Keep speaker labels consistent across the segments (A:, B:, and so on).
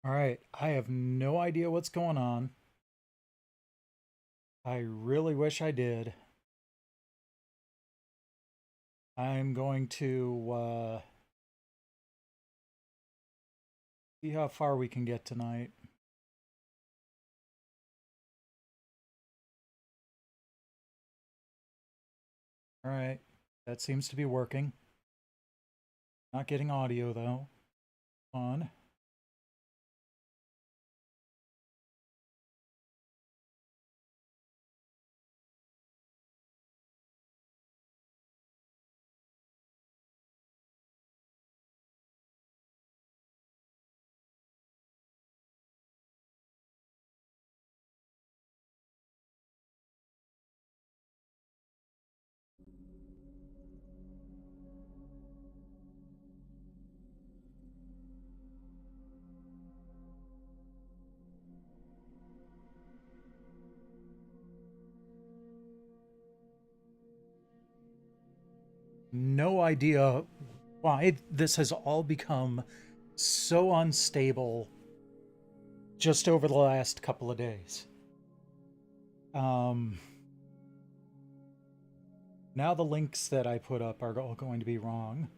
A: All right, I have no idea what's going on. I really wish I did. I'm going to see how far we can get tonight. All right, that seems to be working. Not getting audio though. On. No idea why this has all become so unstable just over the last couple of days. Um, Now the links that I put up are all going to be wrong.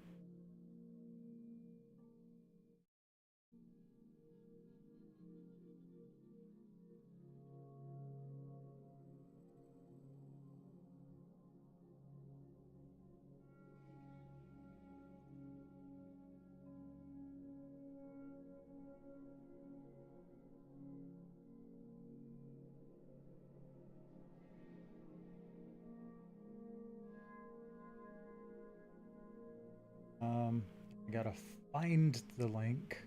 A: I gotta find the link.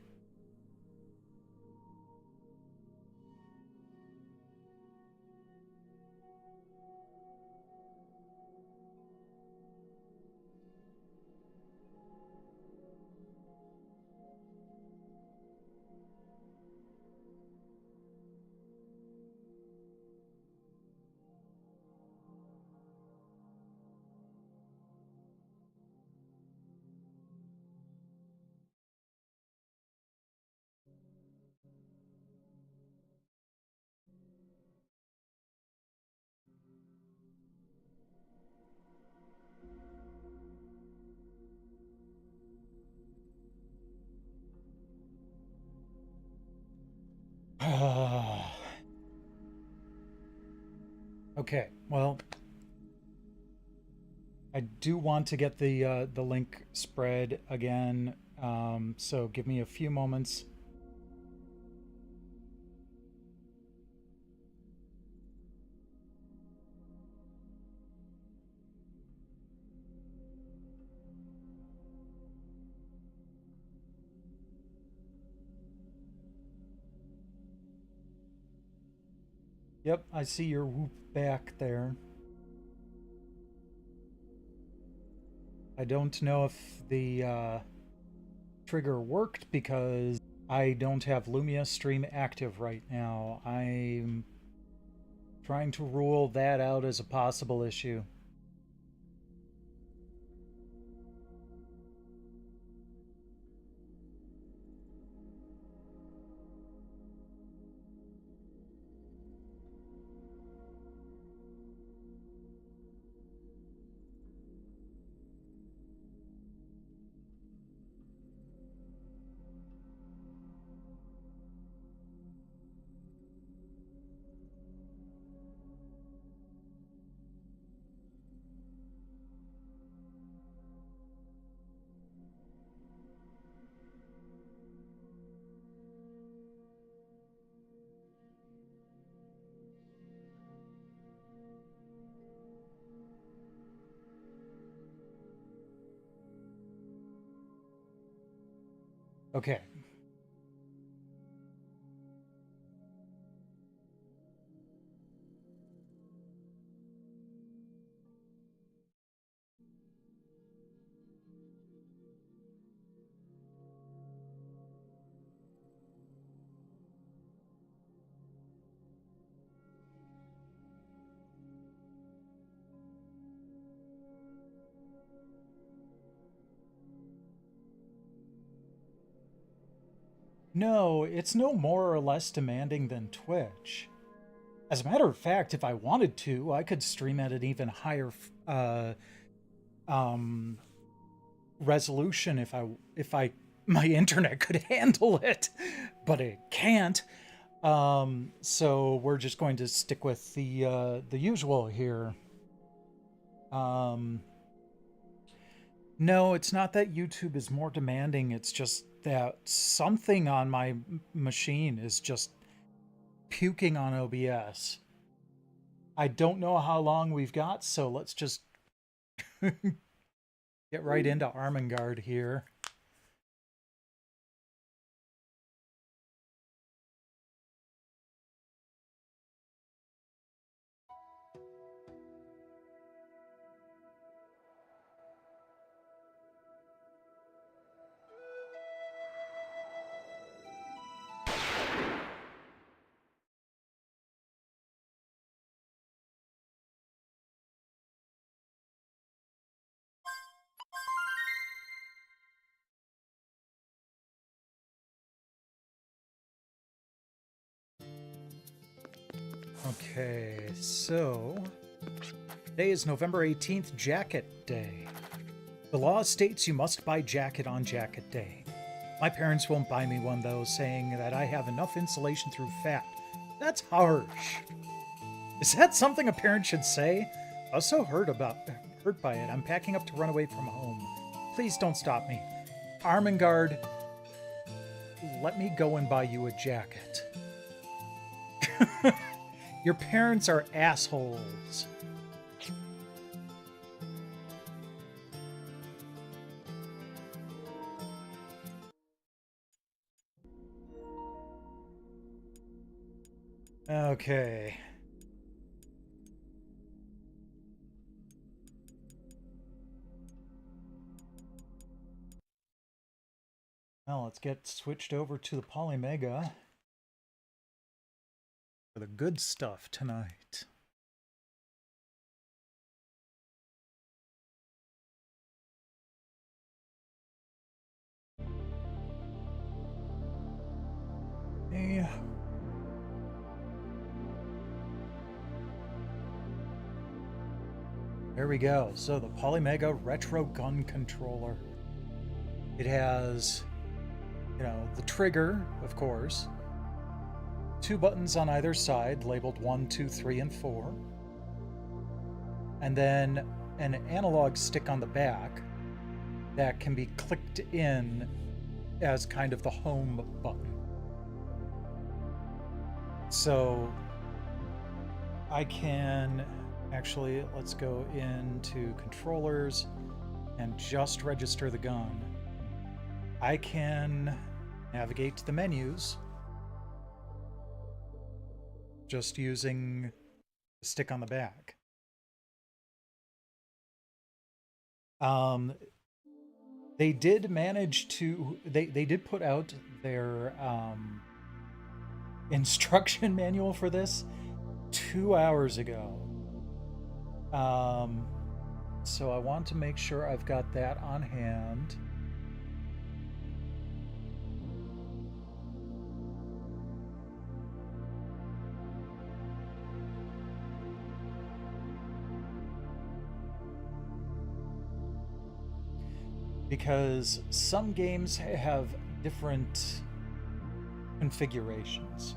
A: Okay, well, I do want to get the link spread again, so give me a few moments. Yep, I see your whoop back there. I don't know if the trigger worked because I don't have Lumia Stream active right now. I'm trying to rule that out as a possible issue. Okay. No, it's no more or less demanding than Twitch. As a matter of fact, if I wanted to, I could stream at an even higher um, resolution if I my internet could handle it, but it can't. So we're just going to stick with the usual here. No, it's not that YouTube is more demanding. It's just that something on my machine is just puking on OBS. I don't know how long we've got, so let's just get right into Armengard here. Okay, so today is November 18th, Jacket Day. The law states you must buy jacket on Jacket Day. My parents won't buy me one though, saying that I have enough insulation through fat. That's harsh. Is that something a parent should say? I was so hurt by it. I'm packing up to run away from home. Please don't stop me. Armengard, let me go and buy you a jacket. Your parents are assholes. Okay. Well, let's get switched over to the Polymega for the good stuff tonight. Hey. There we go. So the Polymega Retro Gun Controller. It has, the trigger, of course, 2 buttons on either side labeled 1, 2, 3, and 4, and then an analog stick on the back that can be clicked in as kind of the home button. So I can actually, let's go into controllers and just register the gun. I can navigate to the menus just using the stick on the back. They did manage to, they did put out their instruction manual for this 2 hours ago. So I want to make sure I've got that on hand. Because some games have different configurations.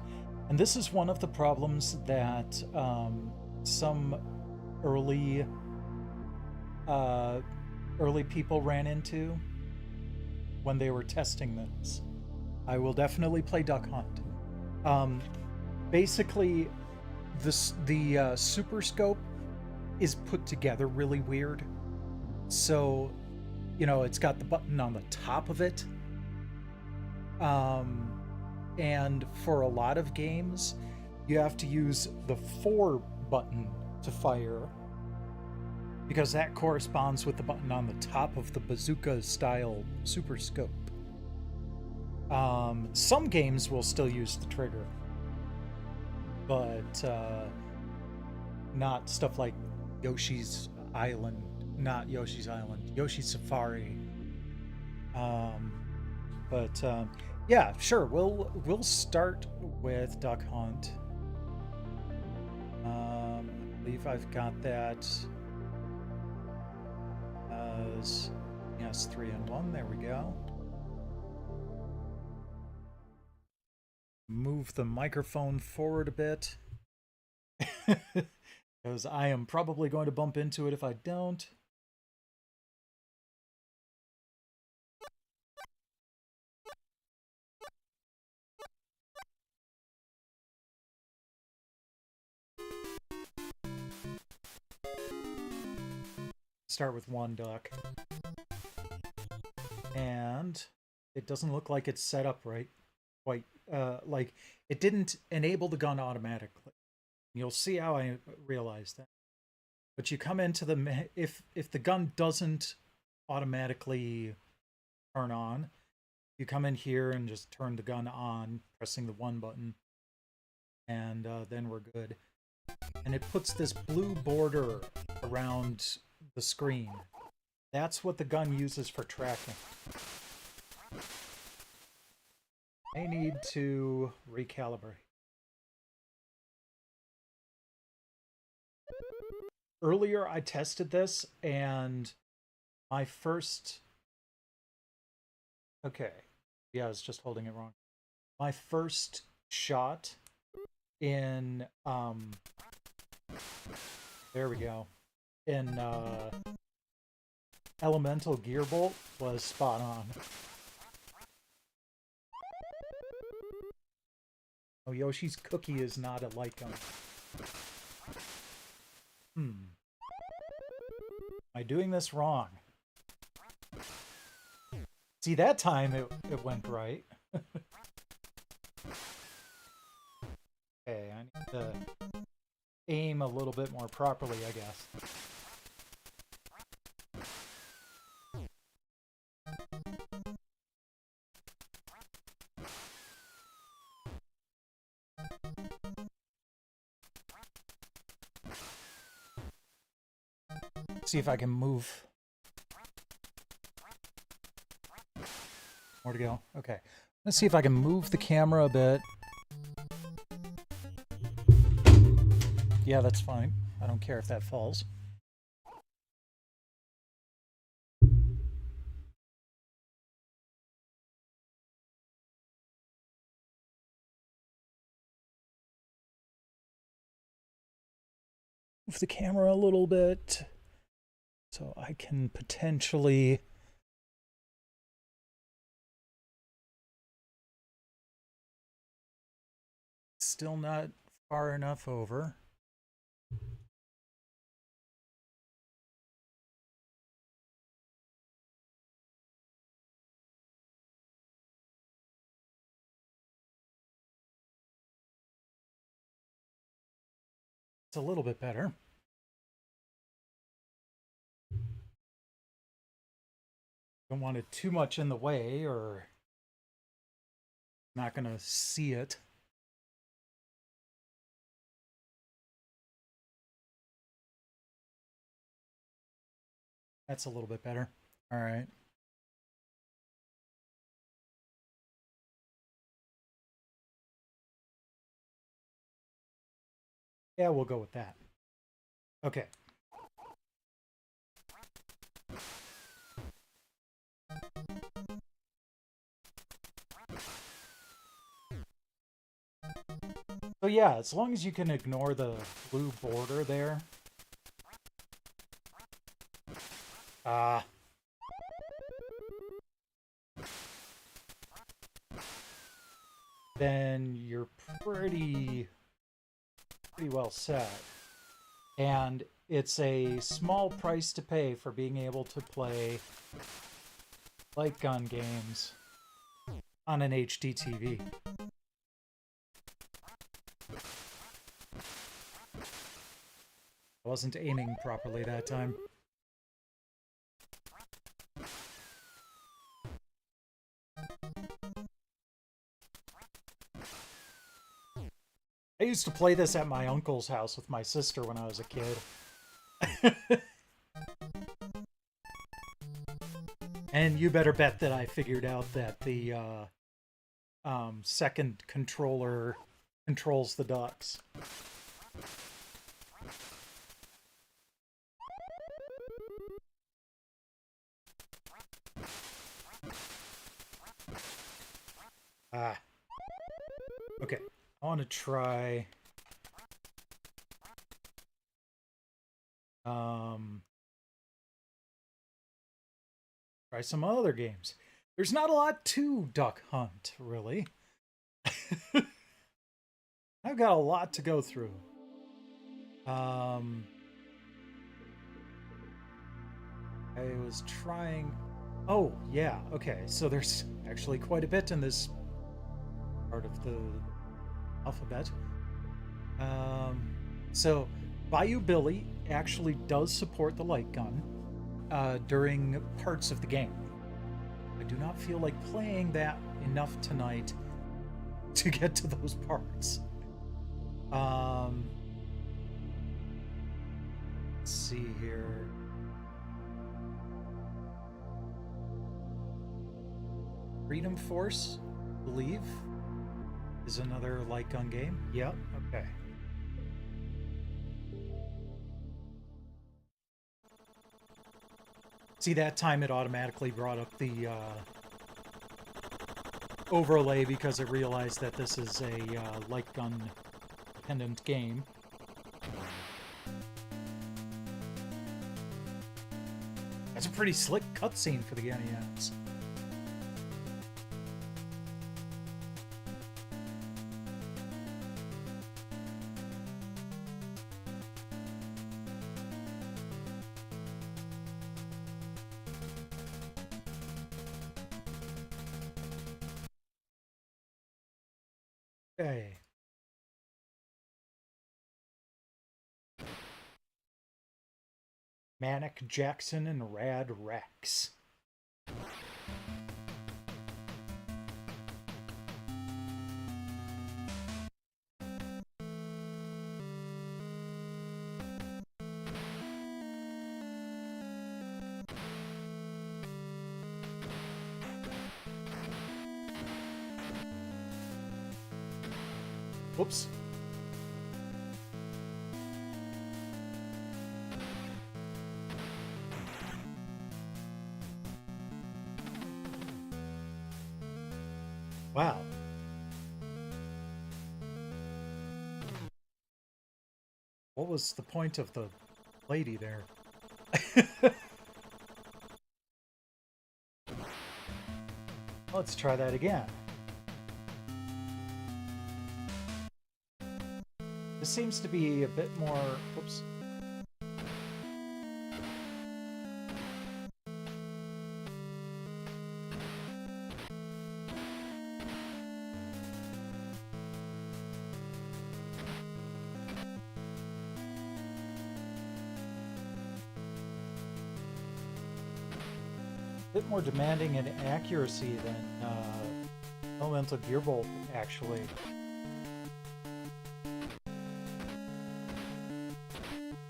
A: And this is one of the problems that some early people ran into when they were testing this. I will definitely play Duck Hunt. Basically, the Super Scope is put together really weird. So, it's got the button on the top of it. And for a lot of games, you have to use the 4 button to fire, because that corresponds with the button on the top of the bazooka style Super Scope. Some games will still use the trigger, but not stuff like Yoshi's Island, not Yoshi's Island, Yoshi's Safari. Yeah, sure. We'll start with Duck Hunt. I believe I've got that as yes, 3-in-1. There we go. Move the microphone forward a bit. Because I am probably going to bump into it if I don't. Start with one duck. And it doesn't look like it's set up right. Quite, like, it didn't enable the gun automatically. You'll see how I realized that. But you come into the, if the gun doesn't automatically turn on, you come in here and just turn the gun on, pressing the 1 button, and then we're good. And it puts this blue border around the screen. That's what the gun uses for tracking. I need to recalibrate. Earlier I tested this and my first... Okay. Yeah, I was just holding it wrong. My first shot in... There we go. In Elemental Gearbolt was spot on. Oh, Yoshi's Cookie is not a light gun. Am I doing this wrong? See, that time it went right. Okay, I need to aim a little bit more properly, I guess. See if I can move. More to go. Okay. Let's see if I can move the camera a bit. Yeah, that's fine. I don't care if that falls. Move the camera a little bit so I can potentially... Still not far enough over. It's a little bit better. Don't want it too much in the way or not going to see it. That's a little bit better. All right. Yeah, we'll go with that. Okay. So yeah, as long as you can ignore the blue border there. Then you're pretty well set. And it's a small price to pay for being able to play light gun games on an HD TV. I wasn't aiming properly that time. I used to play this at my uncle's house with my sister when I was a kid. And you better bet that I figured out that the second controller controls the ducks. Ah. Okay. I want to try... try some other games. There's not a lot to Duck Hunt, really. I've got a lot to go through. I was trying... Oh, yeah, okay. So there's actually quite a bit in this part of the alphabet. So Bayou Billy actually does support the light gun during parts of the game. I do not feel like playing that enough tonight to get to those parts. Let's see here. Freedom Force, I believe, is another light gun game. Yep, okay. See, that time it automatically brought up the overlay because it realized that this is a light gun dependent game. That's a pretty slick cutscene for the NES. Okay. Manic Jackson and Rad Rex. Whoops. Wow. What was the point of the lady there? Let's try that again. This seems to be a bit more... Whoops. A bit more demanding in accuracy than Elemental Gearbolt, actually.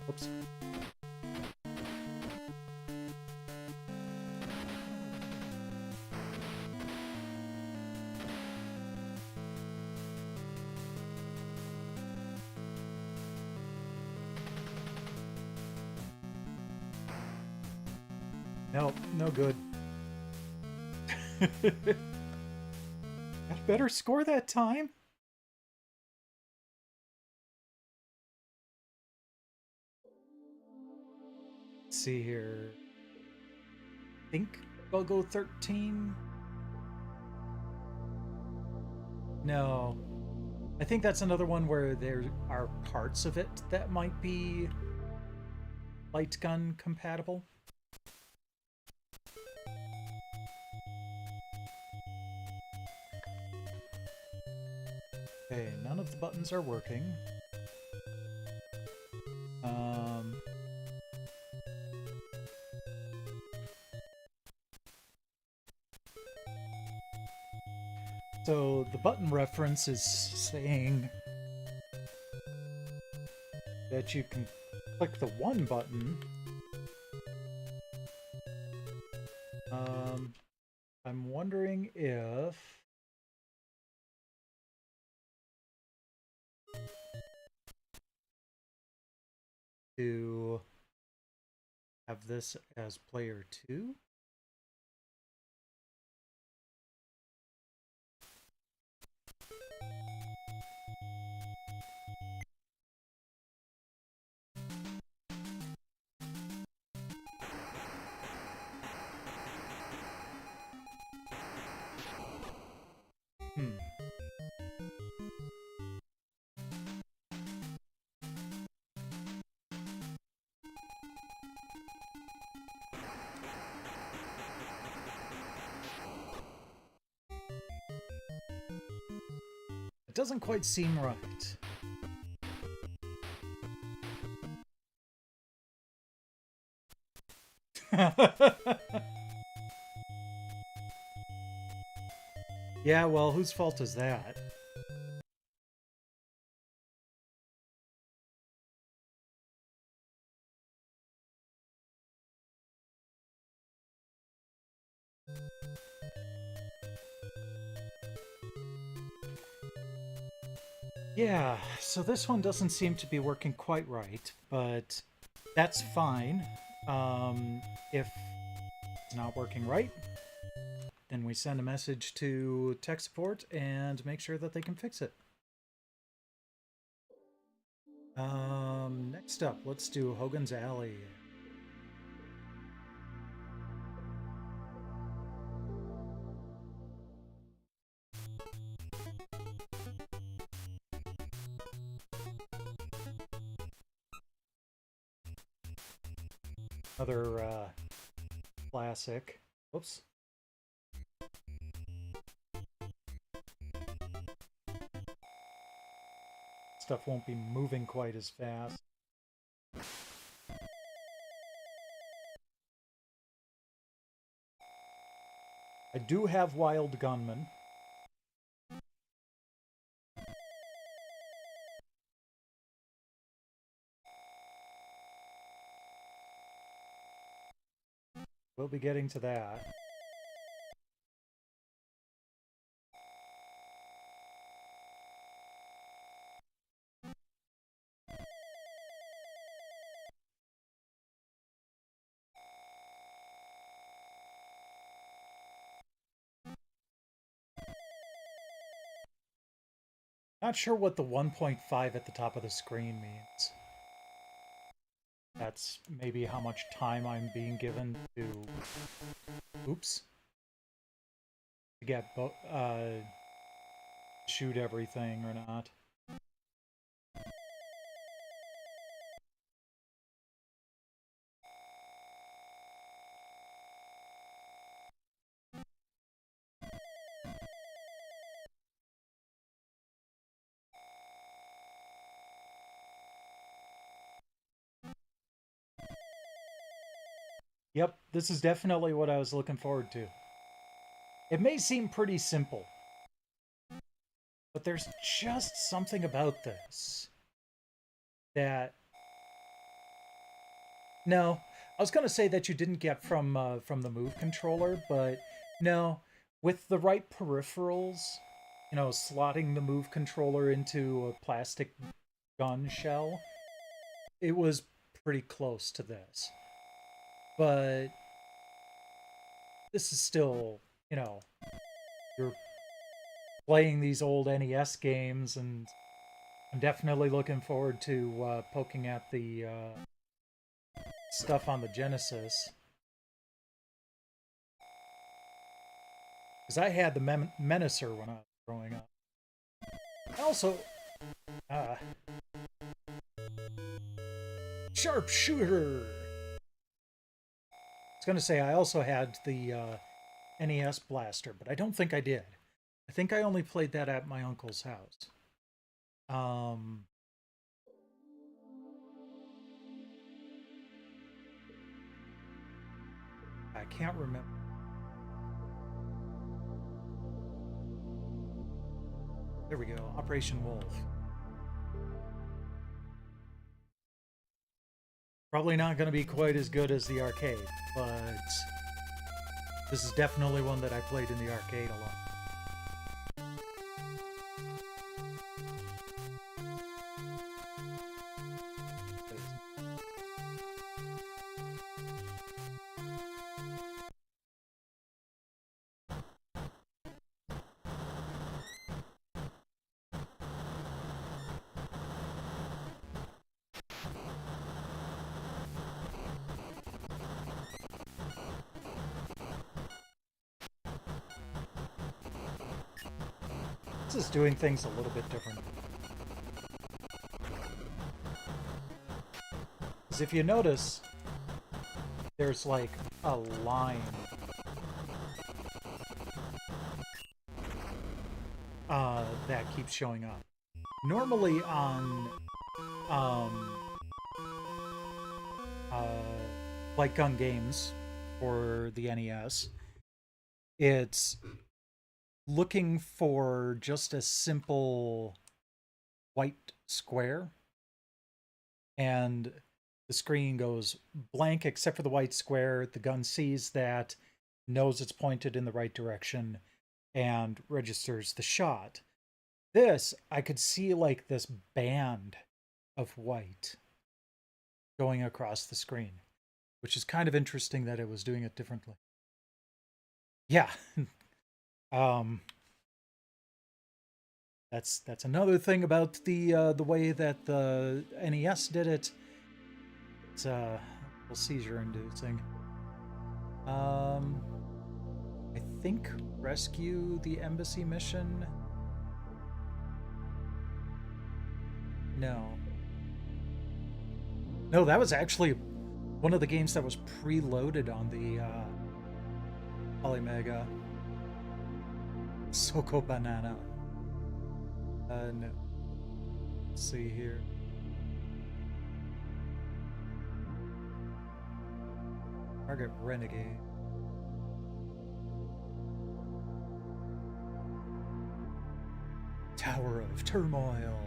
A: Oops. No, no good. Got a better score that time. Let's see here. I think I'll go 13. No. I think that's another one where there are parts of it that might be light gun compatible. Okay, none of the buttons are working. So the button reference is saying that you can click the one button. I'm wondering if to have this as player 2. It doesn't quite seem right. Yeah, well, whose fault is that? Yeah, so this one doesn't seem to be working quite right, but that's fine. If it's not working right, then we send a message to tech support and make sure that they can fix it. Next up, let's do Hogan's Alley. Another classic. Whoops. Stuff won't be moving quite as fast. I do have Wild Gunman. We'll be getting to that. Not sure what the 1.5 at the top of the screen means. That's maybe how much time I'm being given to... Oops. To get shoot everything or not. Yep, this is definitely what I was looking forward to. It may seem pretty simple, but there's just something about this that... No, I was going to say that you didn't get from the Move controller, but no, with the right peripherals, you know, slotting the Move controller into a plastic gun shell, it was pretty close to this. But this is still, you know, you're playing these old NES games, and I'm definitely looking forward to poking at the stuff on the Genesis. Because I had the Menacer when I was growing up. Also, Sharpshooter! I was going to say, I also had the NES Blaster, but I don't think I did. I think I only played that at my uncle's house. I can't remember. There we go, Operation Wolf. Probably not going to be quite as good as the arcade, but this is definitely one that I played in the arcade a lot. This is doing things a little bit different. Because if you notice, there's like a line that keeps showing up. Normally on light gun games for the NES, it's looking for just a simple white square, and the screen goes blank except for the white square. The gun sees that, knows it's pointed in the right direction, and registers the shot. This, I could see like this band of white going across the screen, which is kind of interesting that it was doing it differently. Yeah. That's another thing about the way that the NES did it. It's a little seizure-inducing. I think rescue the embassy mission. No, that was actually one of the games that was preloaded on the Polymega. Soko Banana. No. Let's see here. Target Renegade. Tower of Turmoil.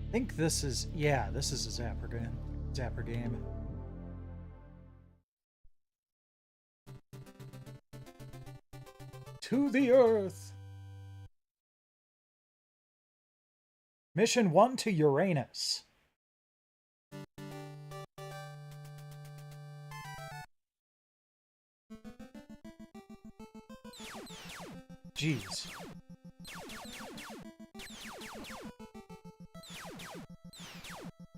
A: I think this is, yeah, this is a Zapper game. To the Earth. Mission 1 to Uranus. Jeez.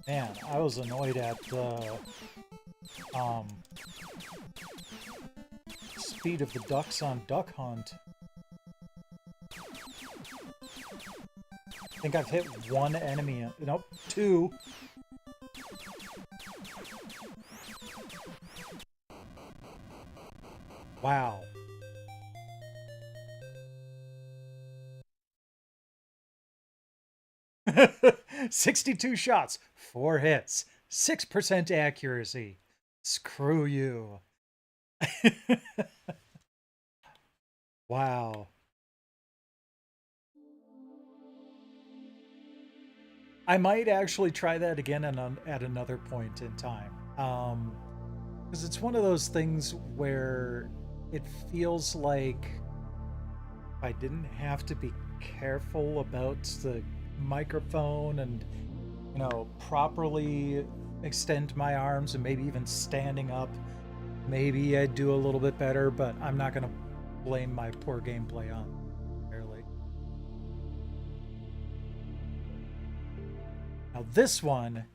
A: Man, I was annoyed at the speed of the ducks on Duck Hunt. I think I've hit one enemy. Nope, two. Wow. "62 shots, 4 hits, 6% accuracy. Screw you." Wow. I might actually try that again at another point in time. Because it's one of those things where it feels like if I didn't have to be careful about the microphone and, you know, properly extend my arms and maybe even standing up, maybe I'd do a little bit better, but I'm not going to blame my poor gameplay on entirely. Now this one,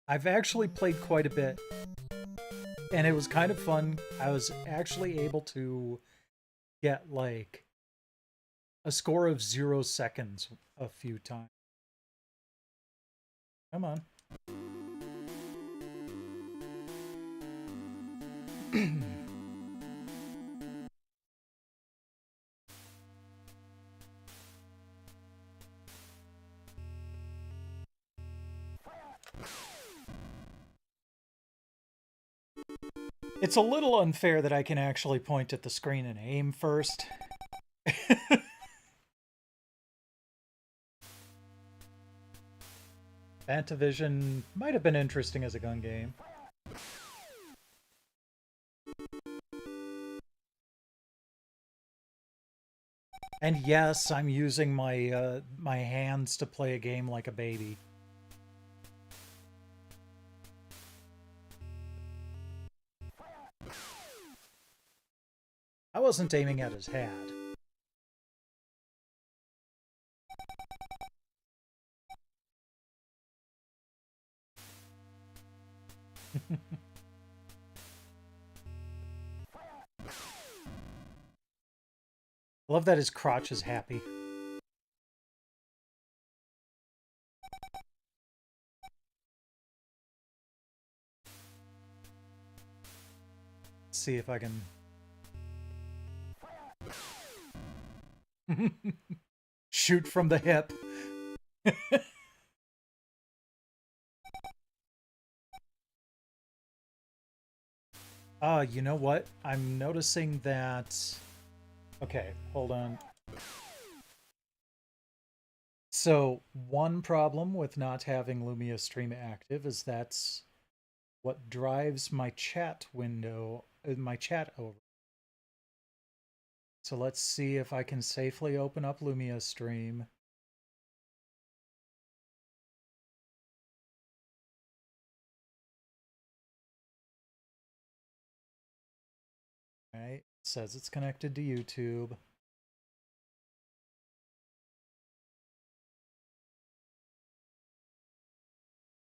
A: I've actually played quite a bit, and it was kind of fun. I was actually able to get like a score of 0 seconds a few times. Come on. It's a little unfair that I can actually point at the screen and aim first. Fantavision might have been interesting as a gun game. And yes, I'm using my my hands to play a game like a baby. I wasn't aiming at his hat. I love that his crotch is happy. see if I can... shoot from the hip. You know what? I'm noticing that... Okay, hold on. So, one problem with not having Lumia Stream active is that's what drives my chat window, my chat over. So let's see if I can safely open up Lumia Stream. Right, it says it's connected to YouTube.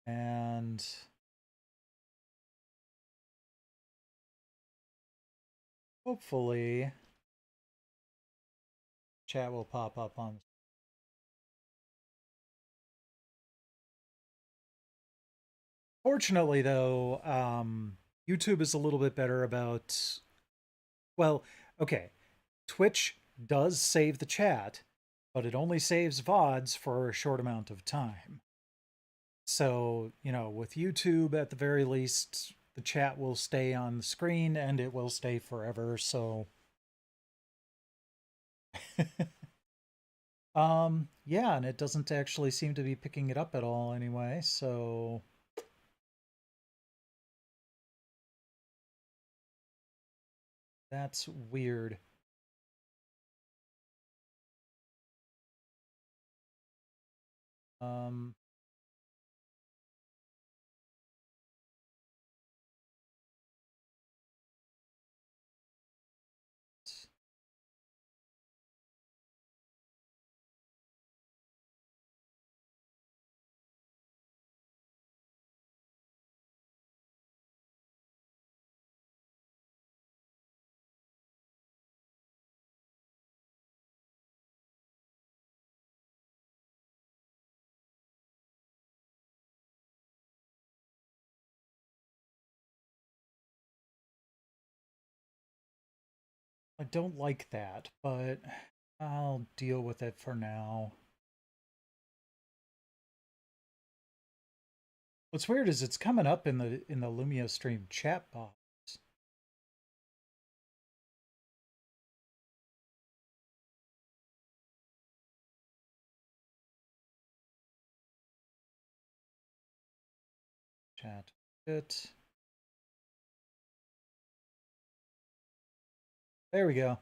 A: And hopefully chat will pop up on. Fortunately, though, YouTube is a little bit better about... Well, okay, Twitch does save the chat, but it only saves VODs for a short amount of time. So, you know, with YouTube, at the very least, the chat will stay on the screen and it will stay forever, so... Yeah, and it doesn't actually seem to be picking it up at all anyway, so... That's weird. Um... I don't like that, but I'll deal with it for now. What's weird is it's coming up in the Lumia Stream chat box. Chat it. There we go.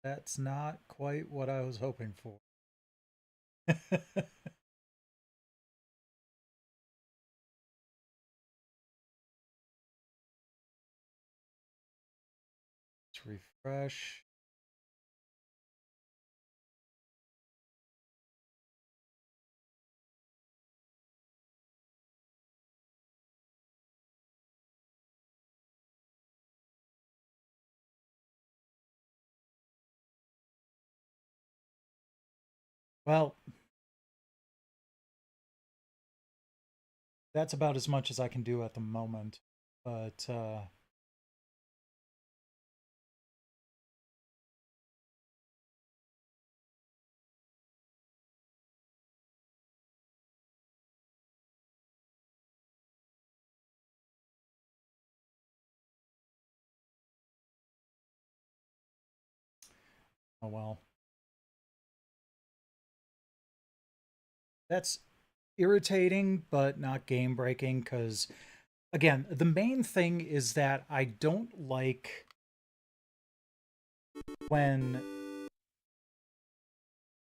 A: That's not quite what I was hoping for. Let's refresh. Well, that's about as much as I can do at the moment, but oh well. That's irritating, but not game breaking, because again, the main thing is that I don't like when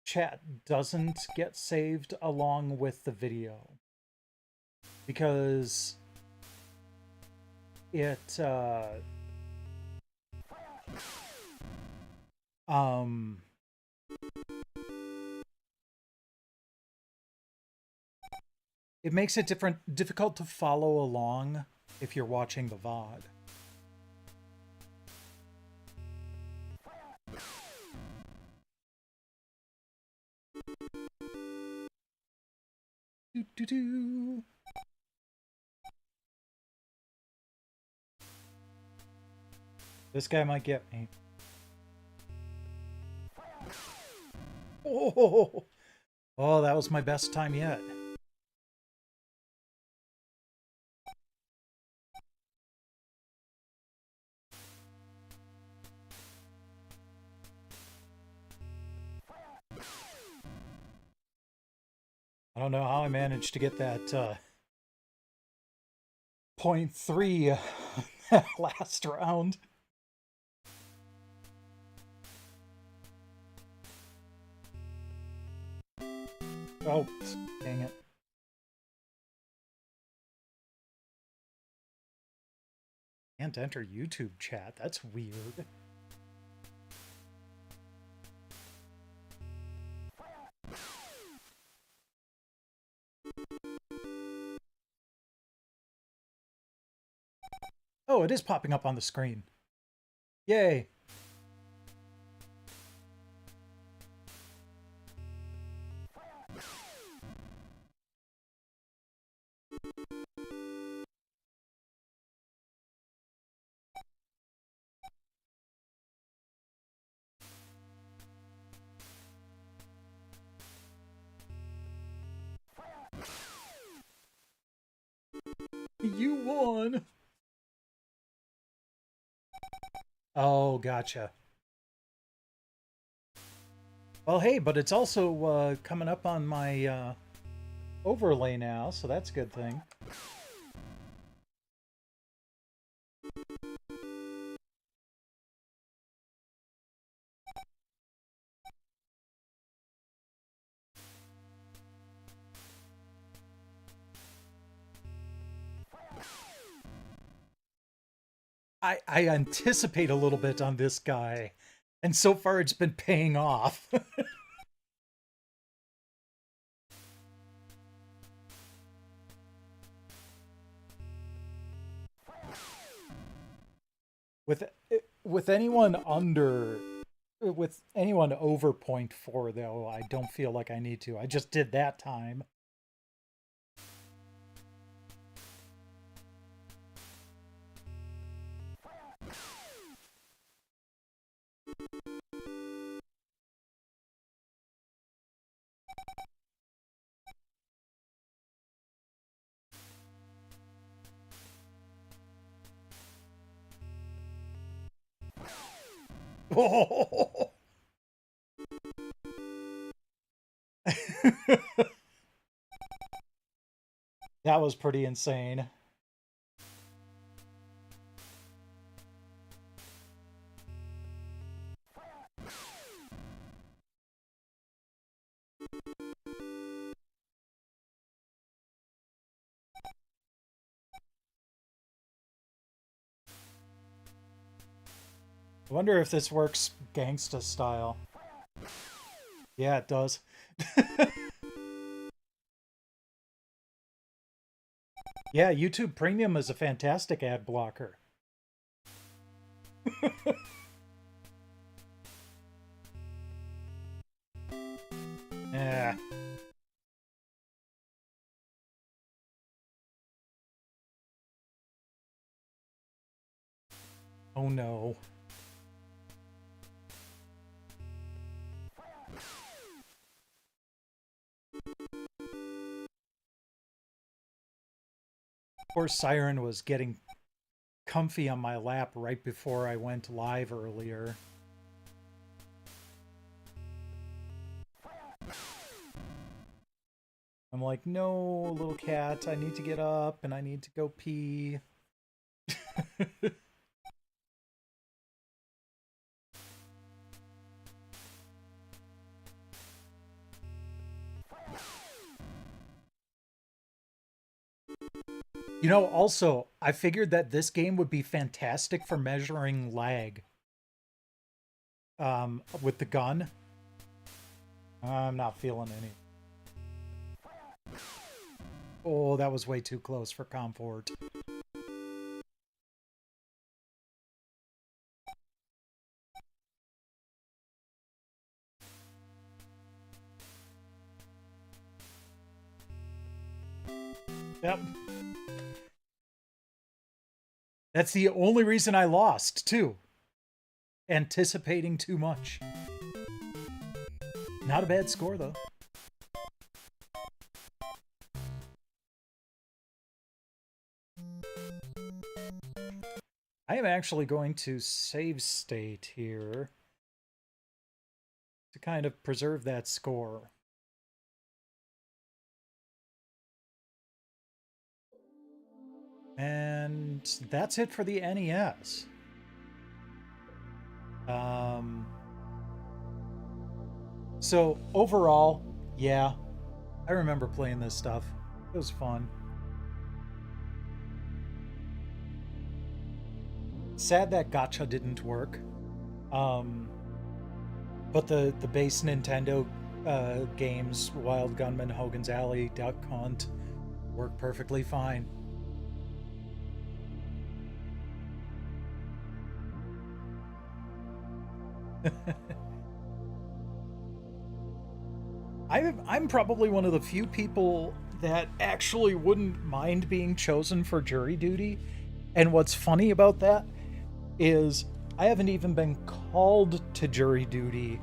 A: chat doesn't get saved along with the video, because it it makes it difficult to follow along if you're watching the VOD. Do, do, do. This guy might get me. Oh, oh, that was my best time yet. I don't know how I managed to get that 0.3 last round. Oh, dang it. Can't enter YouTube chat. That's weird. Oh, it is popping up on the screen. Yay. You won. Oh, gotcha. Well, hey, but it's also coming up on my overlay now, so that's a good thing. I anticipate a little bit on this guy, and so far it's been paying off. with with anyone under with anyone over 0.4 though, I don't feel like I need to. I just did that time. Oh! That was pretty insane. I wonder if this works gangsta style. Yeah, it does. Yeah, YouTube Premium is a fantastic ad blocker. Yeah. Oh no. Poor Siren was getting comfy on my lap right before I went live earlier. I'm like, no, little cat, I need to get up and I need to go pee. You know, also, I figured that this game would be fantastic for measuring lag. With the gun. I'm not feeling any. Oh, that was way too close for comfort. Yep. That's the only reason I lost, too. Anticipating too much. Not a bad score, though. I am actually going to save state here to kind of preserve that score. And that's it for the NES. So overall, yeah, I remember playing this stuff. It was fun. Sad that Gacha didn't work. But the base Nintendo games, Wild Gunman, Hogan's Alley, Duck Hunt, work perfectly fine. I'm probably one of the few people that actually wouldn't mind being chosen for jury duty. And what's funny about that is I haven't even been called to jury duty.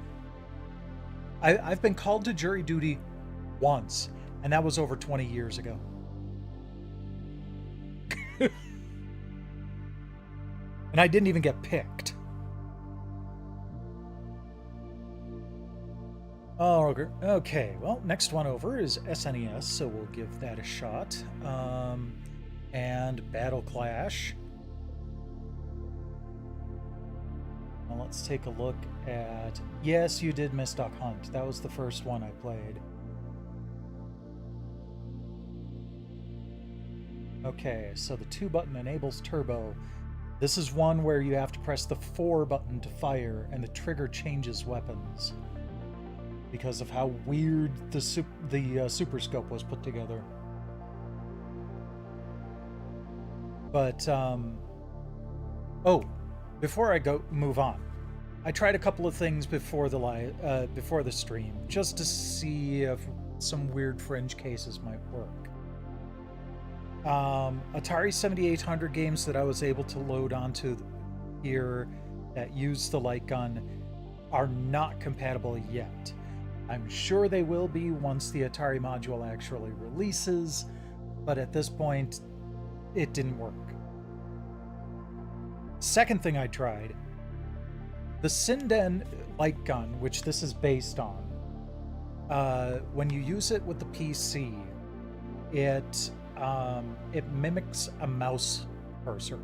A: I've been called to jury duty once, and that was over 20 years ago. And I didn't even get picked. Oh, okay. Well, next one over is SNES, so we'll give that a shot. And Battle Clash. Now let's take a look at... Yes, you did miss Duck Hunt. That was the first one I played. Okay, so the 2 button enables turbo. This is one where you have to press the 4 button to fire, and the trigger changes weapons because of how weird the Super Scope was put together. But oh, before I move on, I tried a couple of things before the stream just to see if some weird fringe cases might work. Atari 7800 games that I was able to load onto here that use the light gun are not compatible yet. I'm sure they will be once the Atari module actually releases, but at this point, it didn't work. Second thing I tried, the Sinden light gun, which this is based on, when you use it with the PC, it mimics a mouse cursor,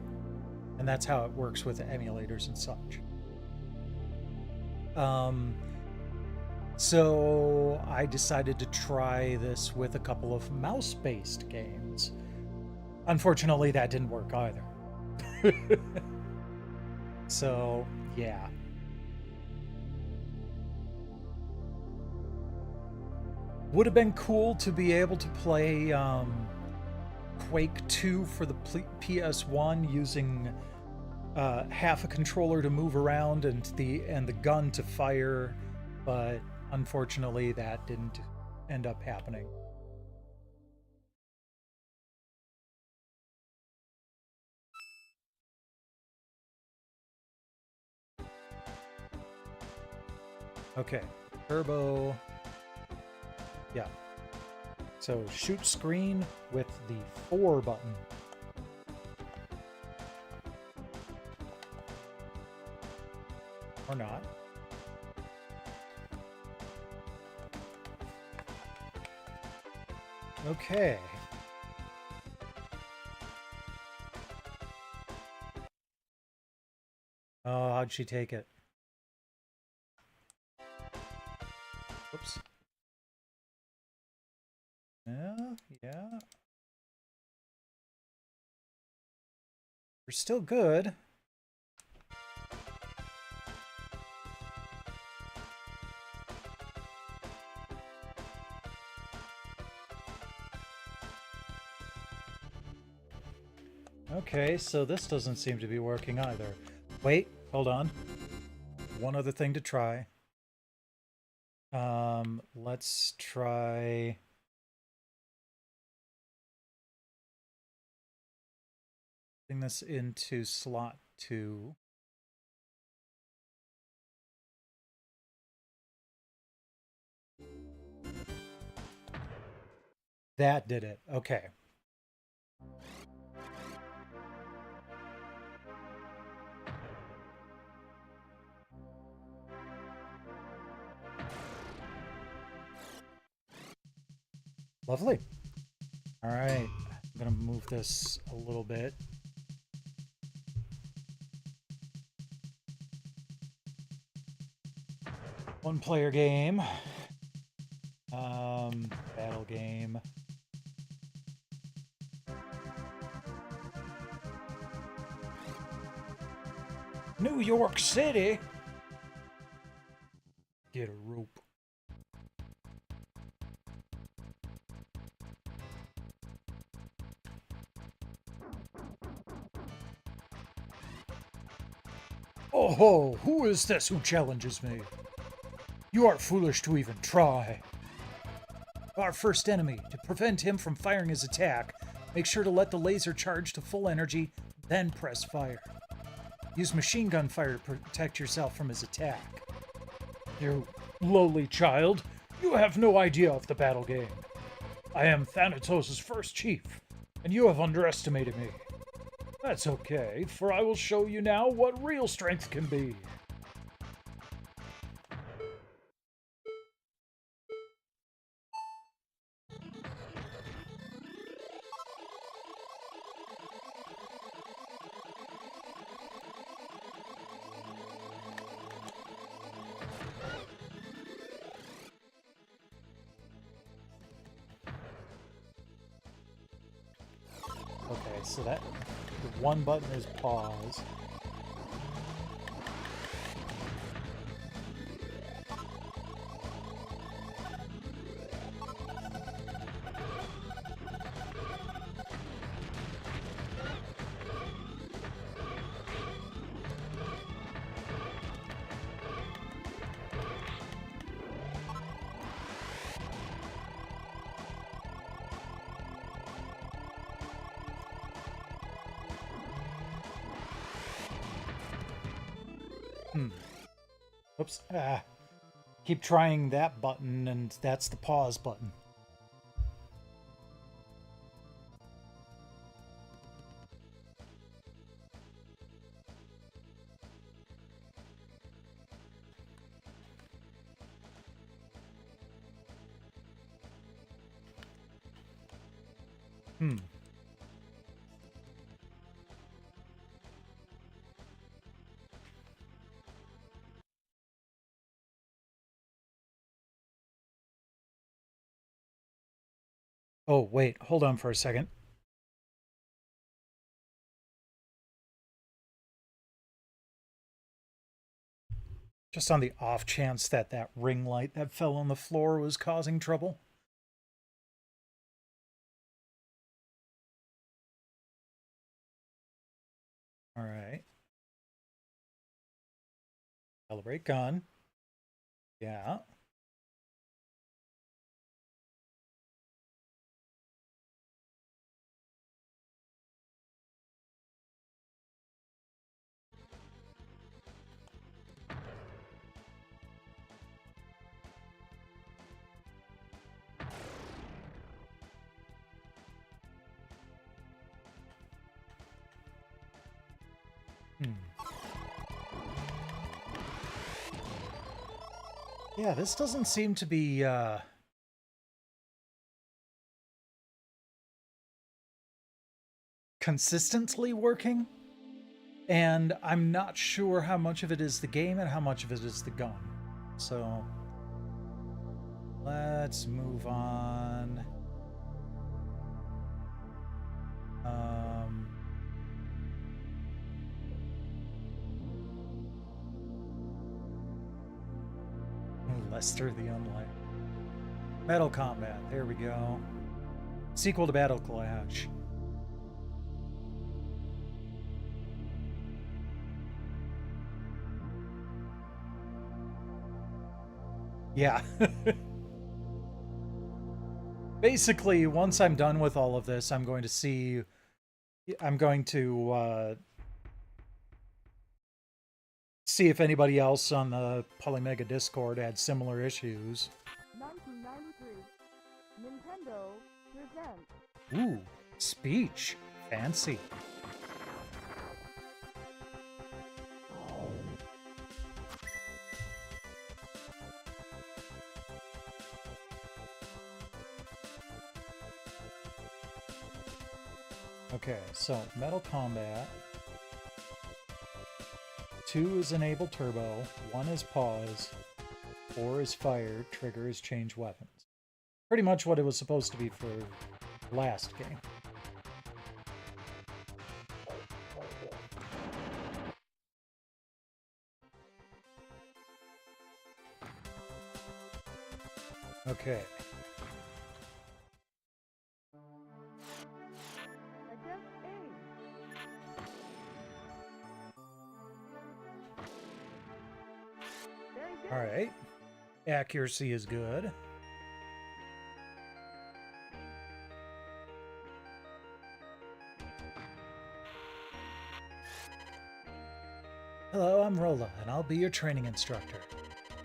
A: and that's how it works with emulators and such. So I decided to try this with a couple of mouse-based games. Unfortunately, that didn't work either. So, yeah. Would have been cool to be able to play Quake 2 for the PS1 using half a controller to move around and the gun to fire, but unfortunately that didn't end up happening. Okay, turbo. Yeah. So shoot screen with the 4 button. Or not. Okay. Oh, how'd she take it? Oops. Yeah. We're still good. Okay, so this doesn't seem to be working either. Wait, hold on. One other thing to try. Let's try... this into slot 2. That did it. Okay. Lovely. All right. I'm going to move this a little bit. One player game. Battle game. New York City. Get a rope. Oh, who is this who challenges me? You are foolish to even try. Our first enemy. To prevent him from firing his attack, make sure to let the laser charge to full energy, then press fire. Use machine gun fire to protect yourself from his attack. You lowly child, you have no idea of the battle game. I am Thanatos' first chief, and you have underestimated me. That's okay, for I will show you now what real strength can be. Okay, so that the one button is pause. Oops. Keep trying that button, and that's the pause button. Oh, wait, hold on for a second. Just on the off chance that that ring light that fell on the floor was causing trouble. All right. Calibrate gun. Yeah. Yeah, this doesn't seem to be consistently working. And I'm not sure how much of it is the game and how much of it is the gun. So let's move on. Lester the Unlight. Metal Combat, there we go. Sequel to Battle Clash. Yeah. Basically, once I'm done with all of this, I'm going to see I'm going to see if anybody else on the Polymega Discord had similar issues.
B: 1993. Nintendo presents.
A: Ooh, speech. Fancy. Okay, so Metal Combat. 2 is enable turbo, 1 is pause, 4 is fire, trigger is change weapons. Pretty much what it was supposed to be for last game. Okay.
B: Adjust aim. Very good.
A: Alright. Accuracy is good. Hello, I'm Rolla, and I'll be your training instructor.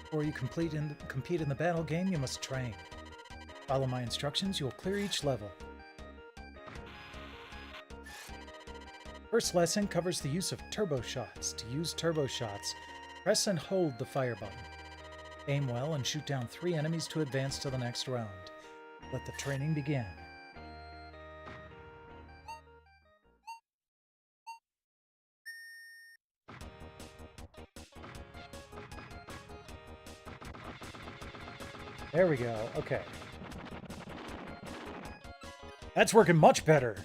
A: Before you compete in the battle game, you must train. Follow my instructions, you'll clear each level. First lesson covers the use of turbo shots. To use turbo shots, press and hold the fire button. Aim well and shoot down 3 enemies to advance to the next round. Let the training begin. There we go. Okay. That's working much better.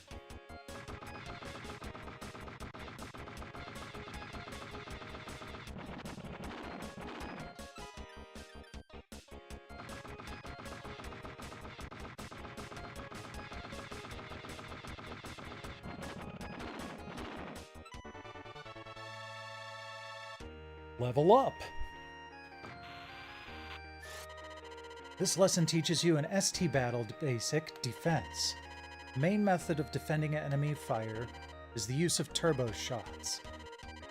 A: Level up. This lesson teaches you an ST battle basic defense. The main method of defending enemy fire is the use of turbo shots.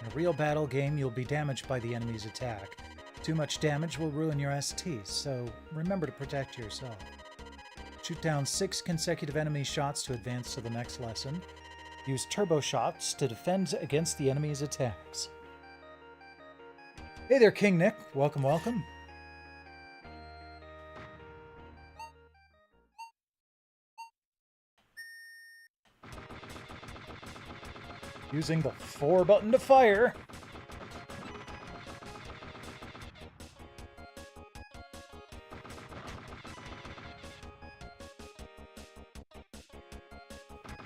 A: In a real battle game, you'll be damaged by the enemy's attack. Too much damage will ruin your ST, so remember to protect yourself. Shoot down 6 consecutive enemy shots to advance to the next lesson. Use turbo shots to defend against the enemy's attacks. Hey there, King Nick. Welcome, welcome. Using the 4 button to fire.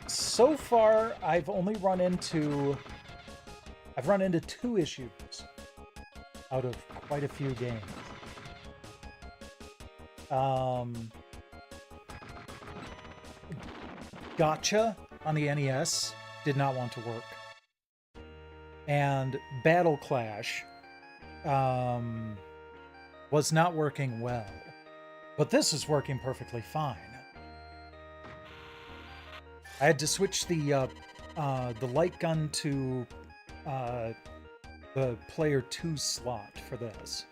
A: So far, I've run into 2 issues out of quite a few games. Gotcha on the NES did not want to work. And Battle Clash was not working well. But this is working perfectly fine. I had to switch the light gun to the player 2 slot for this.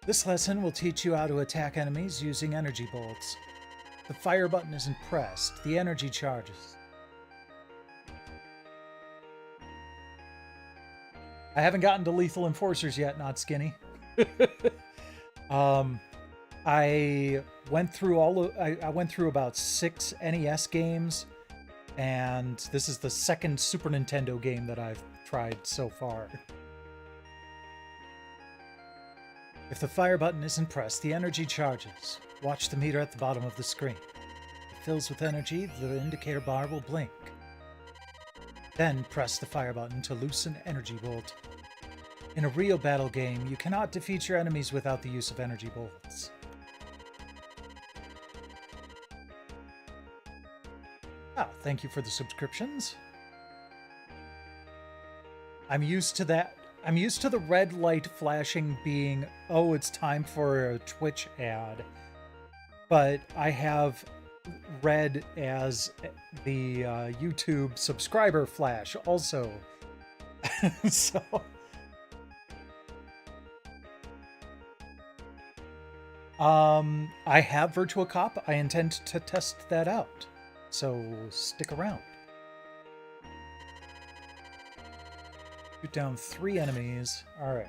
A: This lesson will teach you how to attack enemies using energy bolts. The fire button isn't pressed, the energy charges. I haven't gotten to Lethal Enforcers yet, not Skinny. I went through about 6 NES games, and this is the second Super Nintendo game that I've tried so far. If the fire button isn't pressed, the energy charges. Watch the meter at the bottom of the screen. If it fills with energy, the indicator bar will blink. Then press the fire button to loosen energy bolt. In a real battle game, you cannot defeat your enemies without the use of energy bolts. Thank you for the subscriptions. I'm used to that. I'm used to the red light flashing being, oh, it's time for a Twitch ad. But I have read as the YouTube subscriber flash also. So I have Virtua Cop. I intend to test that out. So stick around. Shoot down 3 enemies. All right.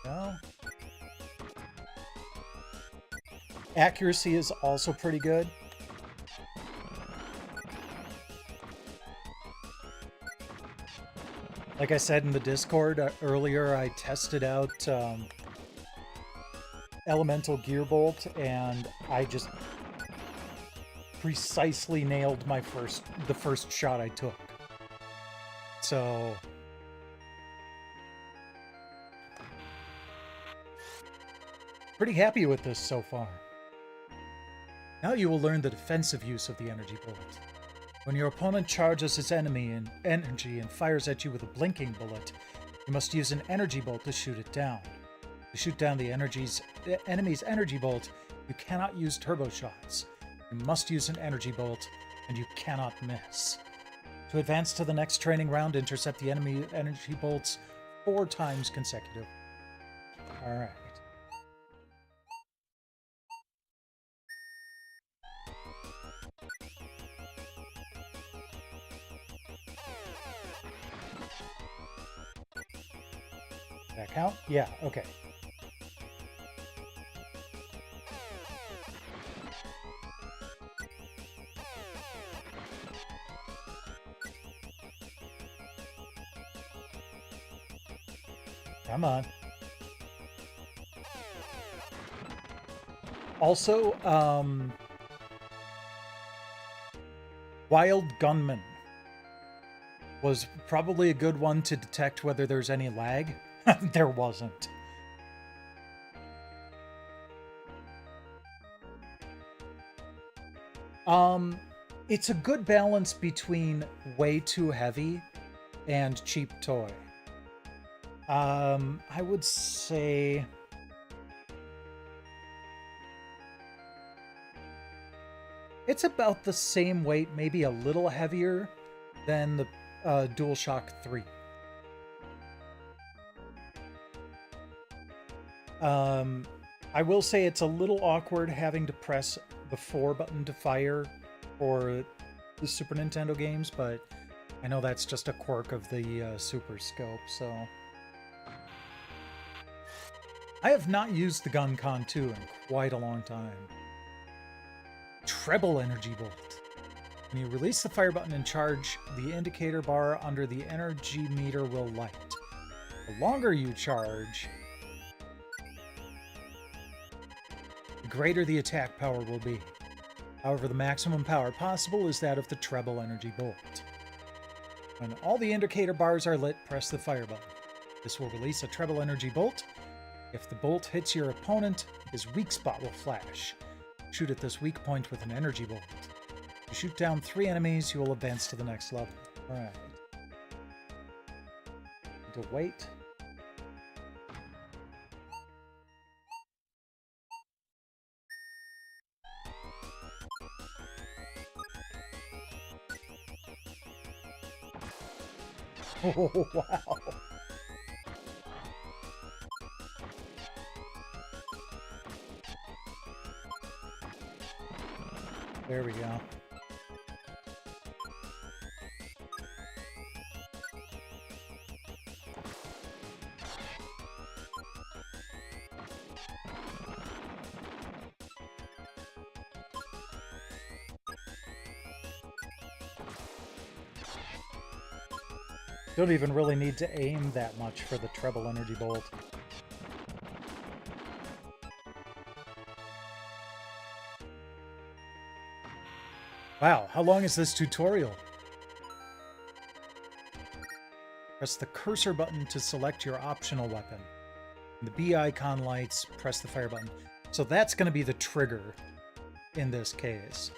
A: No. Accuracy is also pretty good. Like I said in the Discord earlier, I tested out Elemental Gearbolt, and I just precisely nailed the first shot I took. So pretty happy with this so far. Now you will learn the defensive use of the energy bullet. When your opponent charges its enemy in energy and fires at you with a blinking bullet, you must use an energy bolt to shoot it down. To shoot down the enemy's energy bolt, you cannot use turbo shots. You must use an energy bolt, and you cannot miss. To advance to the next training round, intercept the enemy energy bolts 4 times consecutive. Alright. That count? Yeah, okay. Come on. Also, Wild Gunman was probably a good one to detect whether there's any lag. There wasn't. It's a good balance between way too heavy and cheap toy. I would say it's about the same weight, maybe a little heavier than the DualShock 3. I will say it's a little awkward having to press the 4 button to fire for the Super Nintendo games, but I know that's just a quirk of the Super Scope, so... I have not used the GunCon 2 in quite a long time. Treble Energy Bolt. When you release the fire button and charge, the indicator bar under the energy meter will light. The longer you charge, the greater the attack power will be. However, the maximum power possible is that of the Treble Energy Bolt. When all the indicator bars are lit, press the fire button. This will release a Treble Energy Bolt. If the bolt hits your opponent, his weak spot will flash. Shoot at this weak point with an energy bolt. If you shoot down 3 enemies, you will advance to the next level. Alright. Need to wait. Oh, wow. There we go. Don't even really need to aim that much for the Treble Energy Bolt. Wow, how long is this tutorial? Press the cursor button to select your optional weapon. When the B icon lights, press the fire button. So that's going to be the trigger in this case.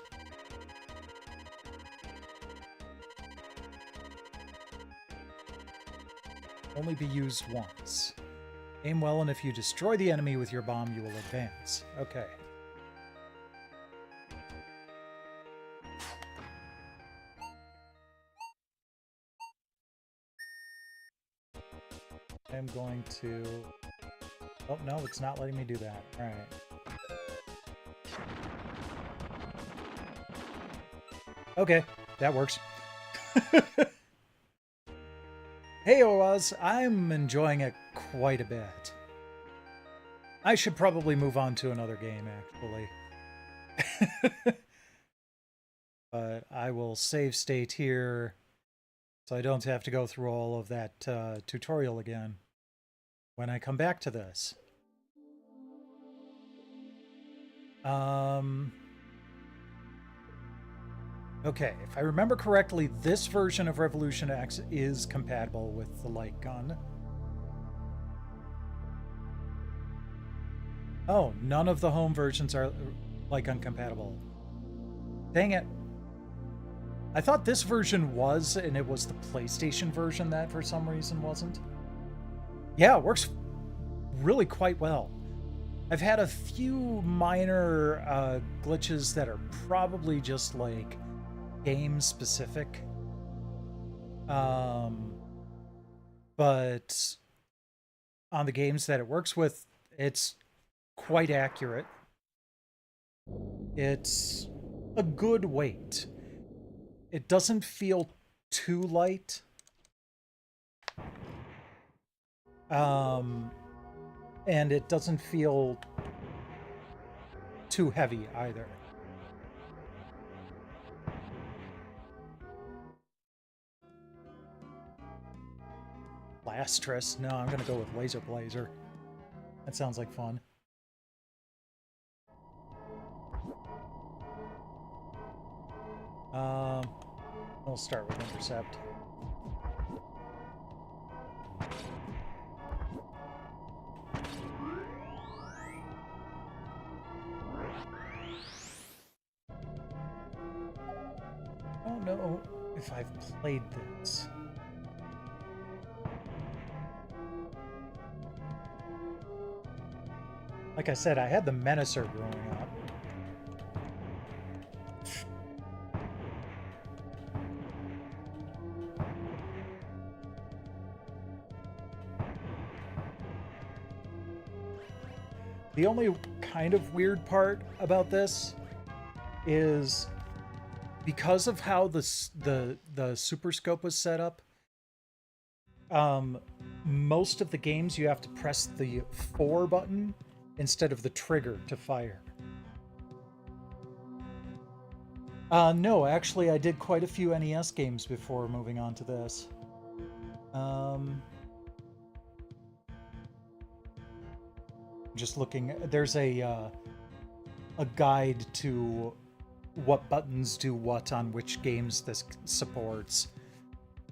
A: only be used once. Aim well, and if you destroy the enemy with your bomb, you will advance. Okay. I'm going to... Oh, no, it's not letting me do that. All right. Okay, that works. Hey, Oaz, I'm enjoying it quite a bit. I should probably move on to another game, actually. But I will save state here so I don't have to go through all of that tutorial again when I come back to this. Okay, if I remember correctly, this version of Revolution X is compatible with the light gun. Oh, none of the home versions are light gun compatible. Dang it. I thought this version was, and it was the PlayStation version that for some reason wasn't. Yeah, it works really quite well. I've had a few minor glitches that are probably just like game specific. But on the games that it works with, it's quite accurate. It's a good weight. It doesn't feel too light. And it doesn't feel too heavy either. Blastress? No, I'm going to go with Laser Blazer. That sounds like fun. We'll start with Intercept. I don't know if I've played this. Like I said, I had the Menacer growing up. The only kind of weird part about this is because of how the Super Scope was set up. Most of the games you have to press the 4 button instead of the trigger to fire. No, actually, I did quite a few NES games before moving on to this. Just looking, there's a guide to what buttons do what on which games this supports.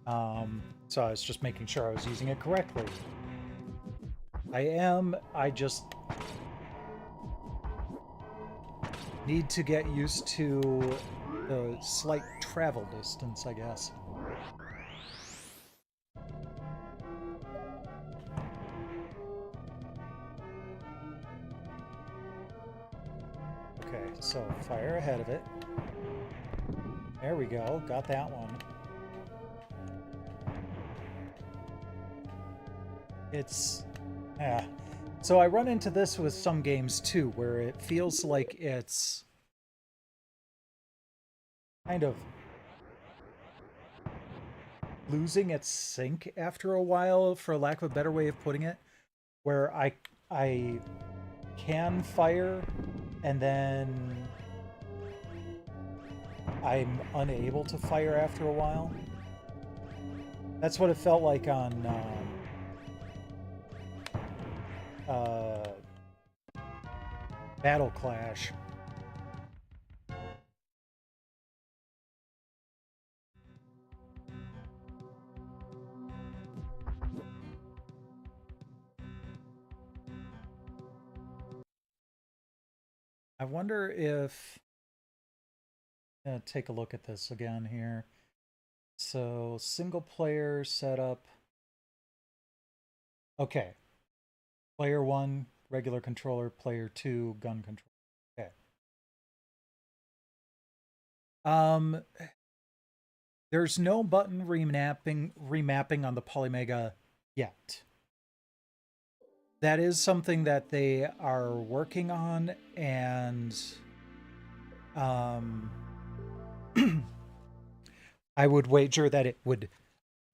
A: So I was just making sure I was using it correctly. I am. I just need to get used to the slight travel distance, I guess. Okay, so fire ahead of it. There we go, got that one. It's... yeah. So I run into this with some games too, where it feels like it's kind of losing its sync after a while, for lack of a better way of putting it, where I can fire and then I'm unable to fire after a while. That's what it felt like on Battle Clash. I wonder if... take a look at this again here. So, single player setup. Okay. Player 1, regular controller. Player 2, gun controller. Okay. Um, there's no button remapping on the Polymega yet. That is something that they are working on, and um, I would wager that it would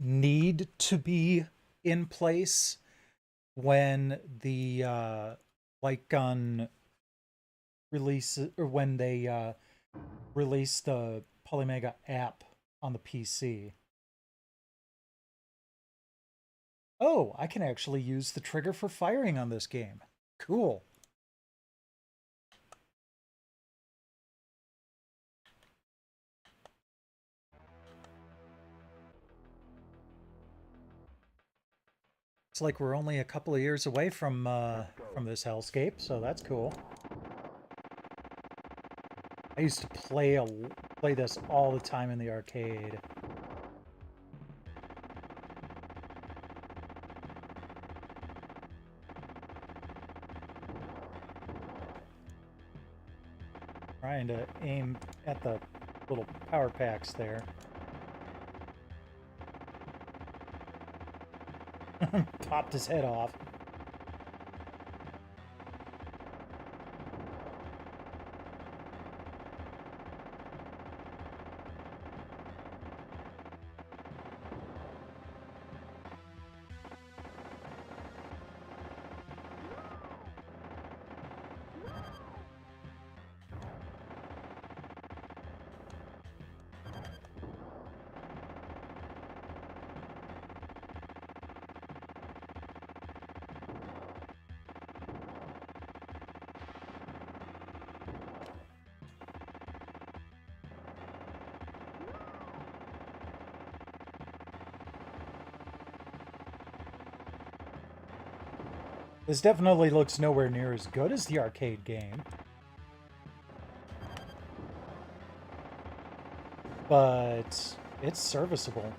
A: need to be in place when the light gun releases, or when they release the Polymega app on the PC. Oh, I can actually use the trigger for firing on this game. Cool. It's like we're only a couple of years away from this hellscape, so that's cool. I used to play this all the time in the arcade. Trying to aim at the little power packs there. Popped his head off. This definitely looks nowhere near as good as the arcade game, but it's serviceable.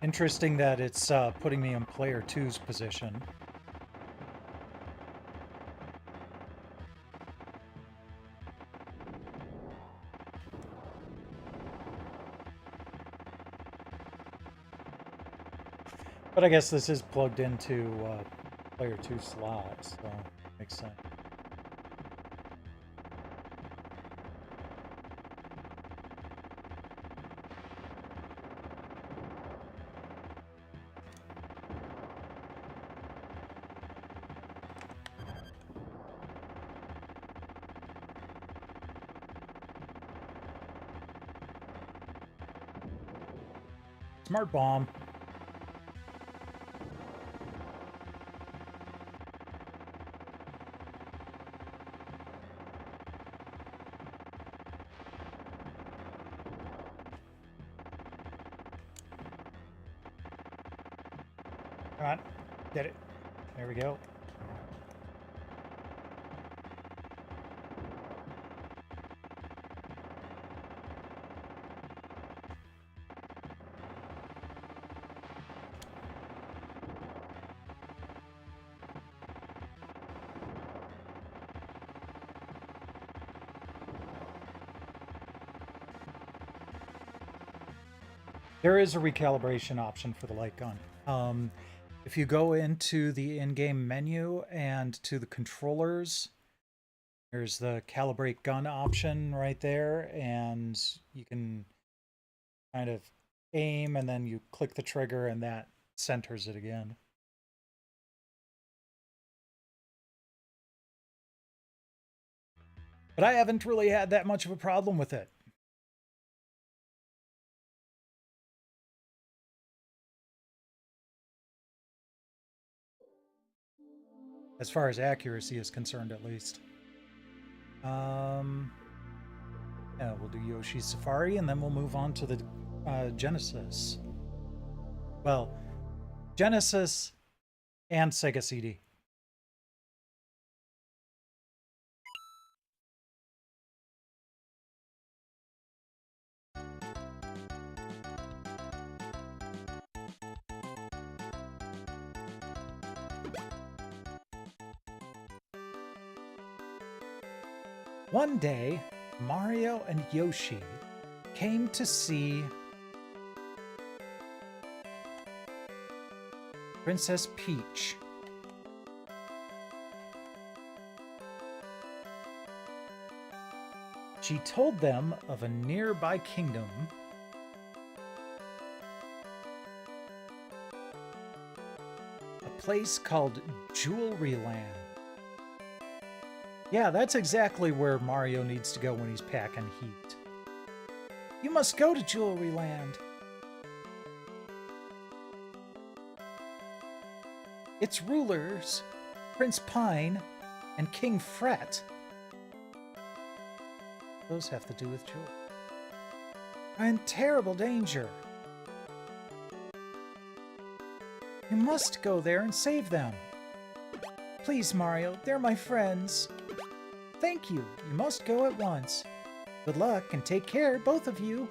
A: Interesting that it's putting me in player two's position. But I guess this is plugged into player two slots, so makes sense. Smart bomb. Come on, get it. There we go. There is a recalibration option for the light gun. If you go into the in-game menu and to the controllers, there's the calibrate gun option right there, and you can kind of aim and then you click the trigger and that centers it again. But I haven't really had that much of a problem with it. As far as accuracy is concerned, at least. Yeah, we'll do Yoshi's Safari, and then we'll move on to the Genesis. Well, Genesis and Sega CD. One day, Mario and Yoshi came to see Princess Peach. She told them of a nearby kingdom a place called Jewelry Land. Yeah, that's exactly where Mario needs to go when he's packing heat. You must go to Jewelry Land. Its rulers, Prince Pine and King Fret. Those have to do with jewelry. Are in terrible danger. You must go there and save them. Please, Mario, they're my friends. Thank you. You must go at once. Good luck and take care, both of you.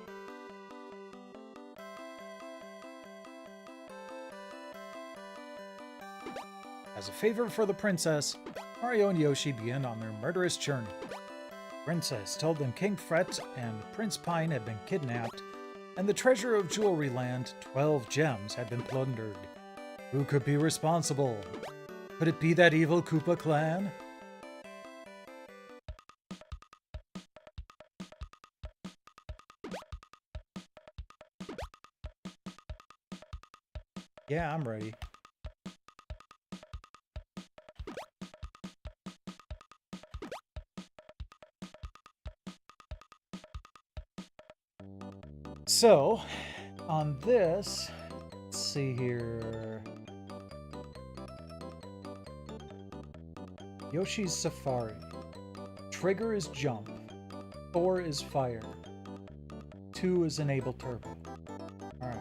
A: As a favor for the princess, Mario and Yoshi begin on their murderous journey. The princess told them King Fret and Prince Pine had been kidnapped, and the treasure of Jewelry Land, 12 gems, had been plundered. Who could be responsible? Could it be that evil Koopa clan? Yeah, I'm ready. So, on this, let's see here. Yoshi's Safari. Trigger is jump. 4 is fire. 2 is enable turbo. Alright.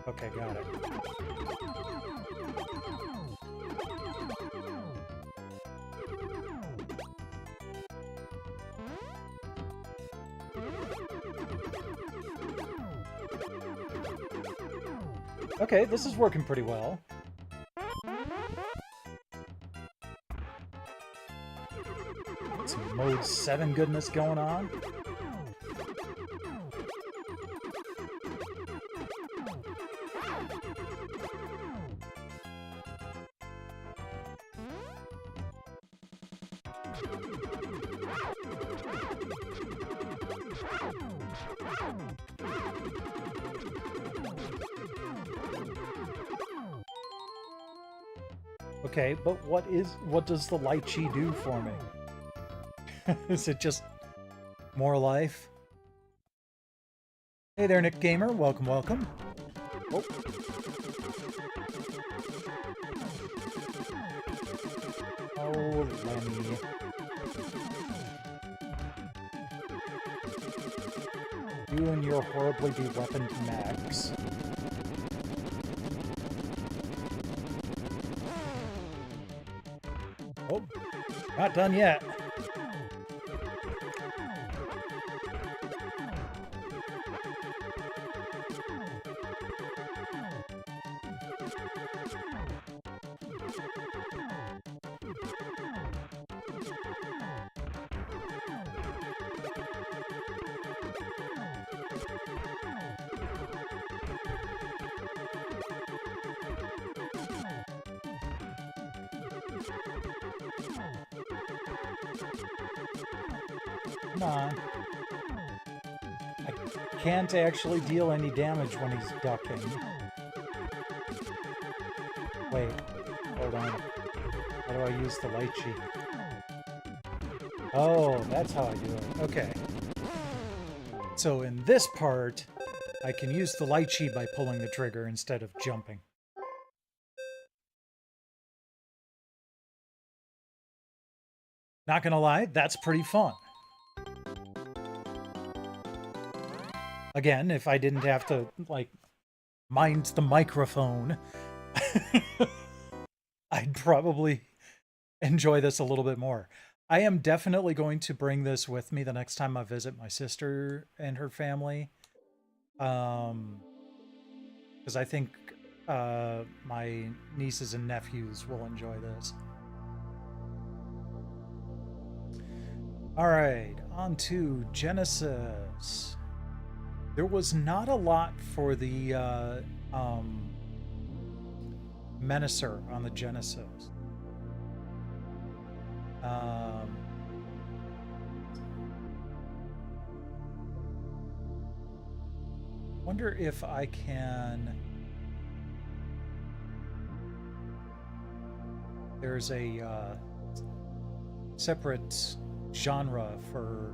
A: Okay, got it. Okay, this is working pretty well. Some Mode 7 goodness going on. Okay, but what does the lychee do for me? Is it just more life? Hey there, Nick Gamer. Welcome, welcome. Oh. Oh, Lenny. You and your horribly be-weaponed mags. Oh, not done yet. Come on. I can't actually deal any damage when he's ducking. Wait, hold on. How do I use the lychee? Oh, that's how I do it. Okay. So in this part, I can use the lychee by pulling the trigger instead of jumping. Not gonna lie, that's pretty fun. Again, if I didn't have to, like, mind the microphone, I'd probably enjoy this a little bit more. I am definitely going to bring this with me the next time I visit my sister and her family. Because I think my nieces and nephews will enjoy this. All right, on to Genesis. There was not a lot for the Menacer on the Genesis. Wonder if I can. There's a separate genre for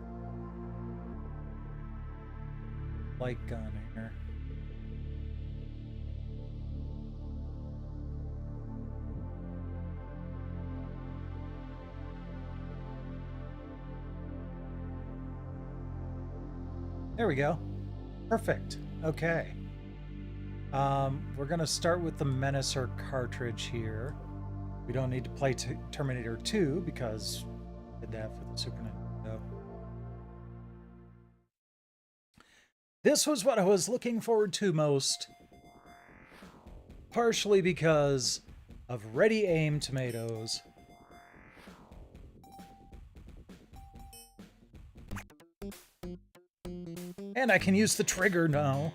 A: light gun here. There we go. Perfect. Okay. We're going to start with the Menacer cartridge here. We don't need to play Terminator 2 because we did that for the Super Nintendo. This was what I was looking forward to most. Partially because of Ready Aim tomatoes. And I can use the trigger now.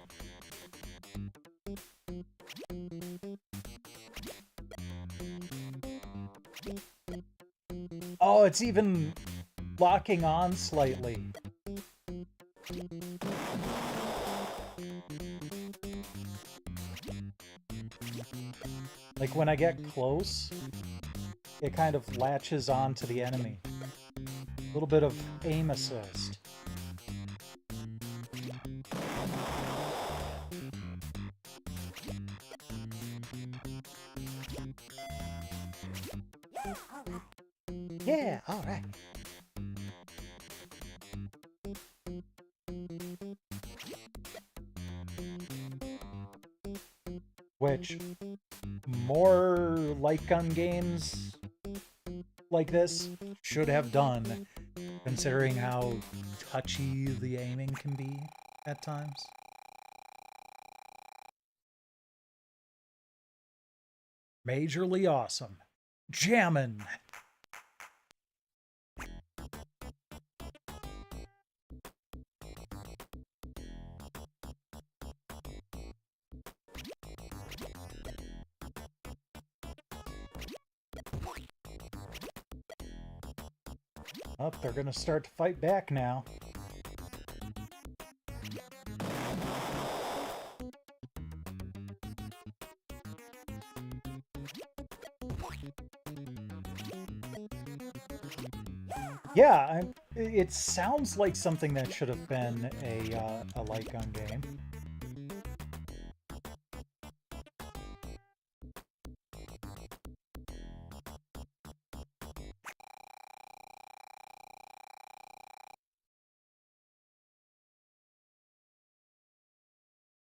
A: Oh, it's even locking on slightly. Like when I get close, it kind of latches on to the enemy. A little bit of aim assist. Yeah, all right. Which, more light gun games like this should have done, considering how touchy the aiming can be at times. Majorly awesome. Jammin'! Oh, they're gonna start to fight back now. Yeah, it sounds like something that should have been a light gun game.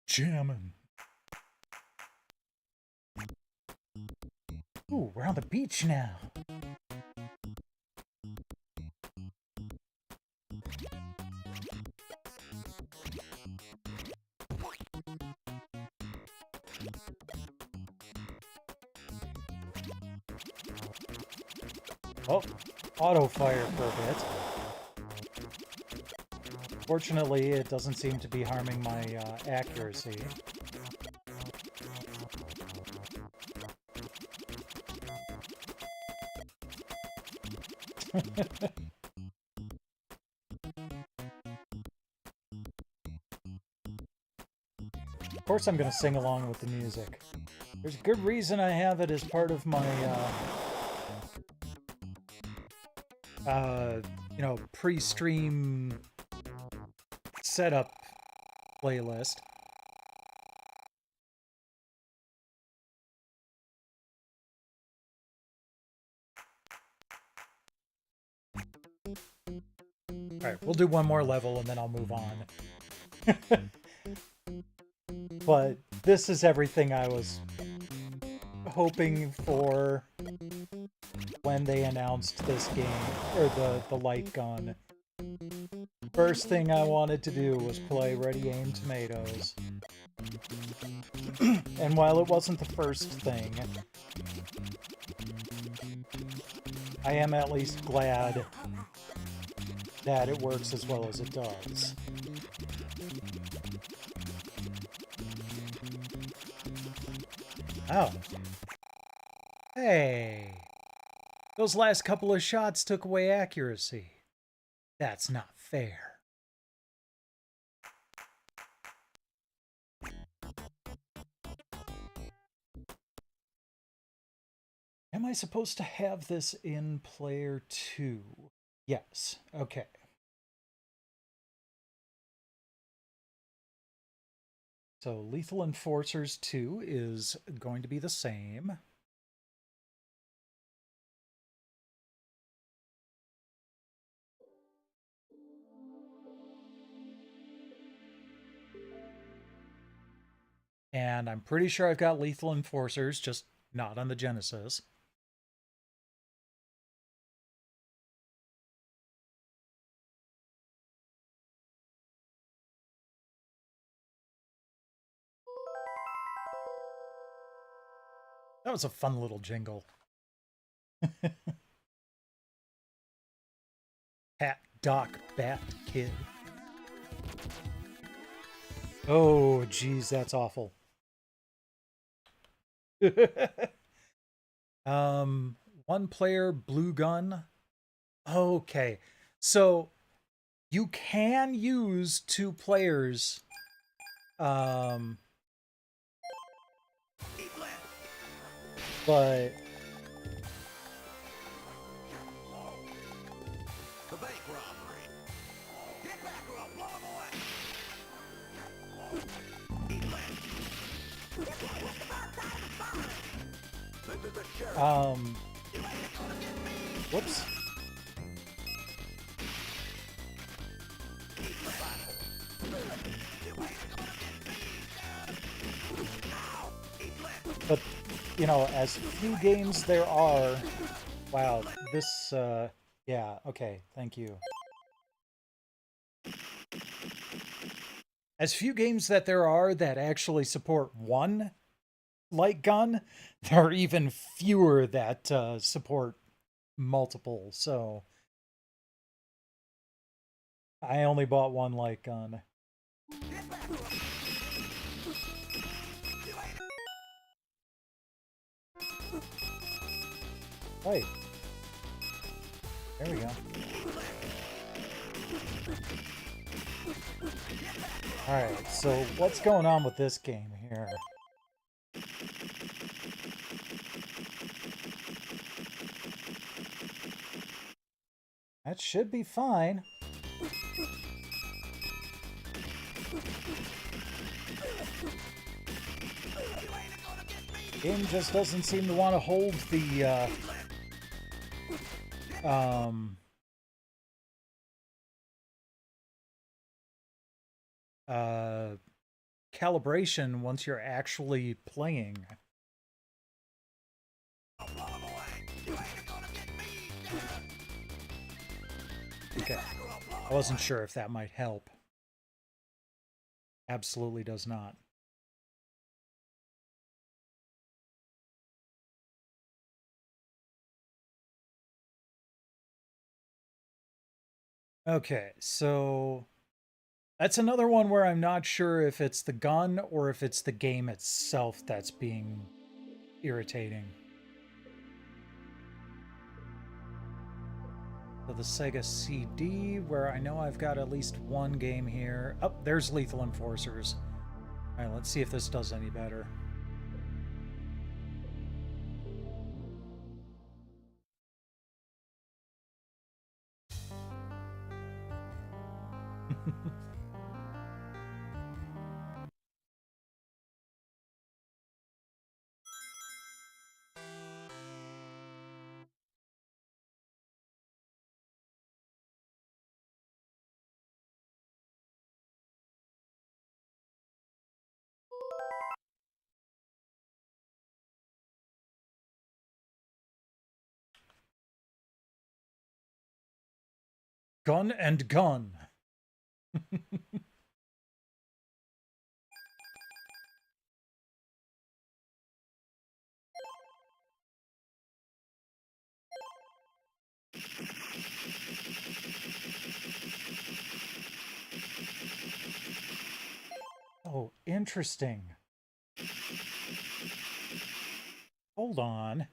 A: Jammin'. Ooh, we're on the beach now. Oh, auto fire for a bit. Fortunately, it doesn't seem to be harming my accuracy. Of course I'm going to sing along with the music. There's a good reason I have it as part of my, you know, pre-stream setup playlist. Alright, we'll do one more level and then I'll move on. But this is everything I was hoping for when they announced this game, or the light gun. First thing I wanted to do was play Ready Aim Tomatoes. And while it wasn't the first thing, I am at least glad that it works as well as it does. Oh. Hey. Those last couple of shots took away accuracy. That's not fair. Am I supposed to have this in player 2? Yes. Okay. So Lethal Enforcers 2 is going to be the same. And I'm pretty sure I've got Lethal Enforcers, just not on the Genesis. That was a fun little jingle. Hat Doc Bat Kid. Oh, geez, that's awful. One player blue gun. Okay. So you can use 2 players. But
C: The bank robbery. Get back or I'll blow him away. Eat left. This is the sheriff.
A: Whoops. But, you know, as few games there are... Wow, this, yeah, okay, thank you. As few games that there are that actually support one light gun, there are even fewer that support multiple, so... I only bought one light gun. Wait. There we go. Alright, so what's going on with this game here? That should be fine. Game just doesn't seem to want to hold the calibration once you're actually playing. Okay, I wasn't sure if that might help. Absolutely does not. Okay, so that's another one where I'm not sure if it's the gun or if it's the game itself that's being irritating. So the Sega CD, where I know I've got at least one game here. Oh, there's Lethal Enforcers. All right, let's see if this does any better. Gun and gun. Oh, interesting. Hold on.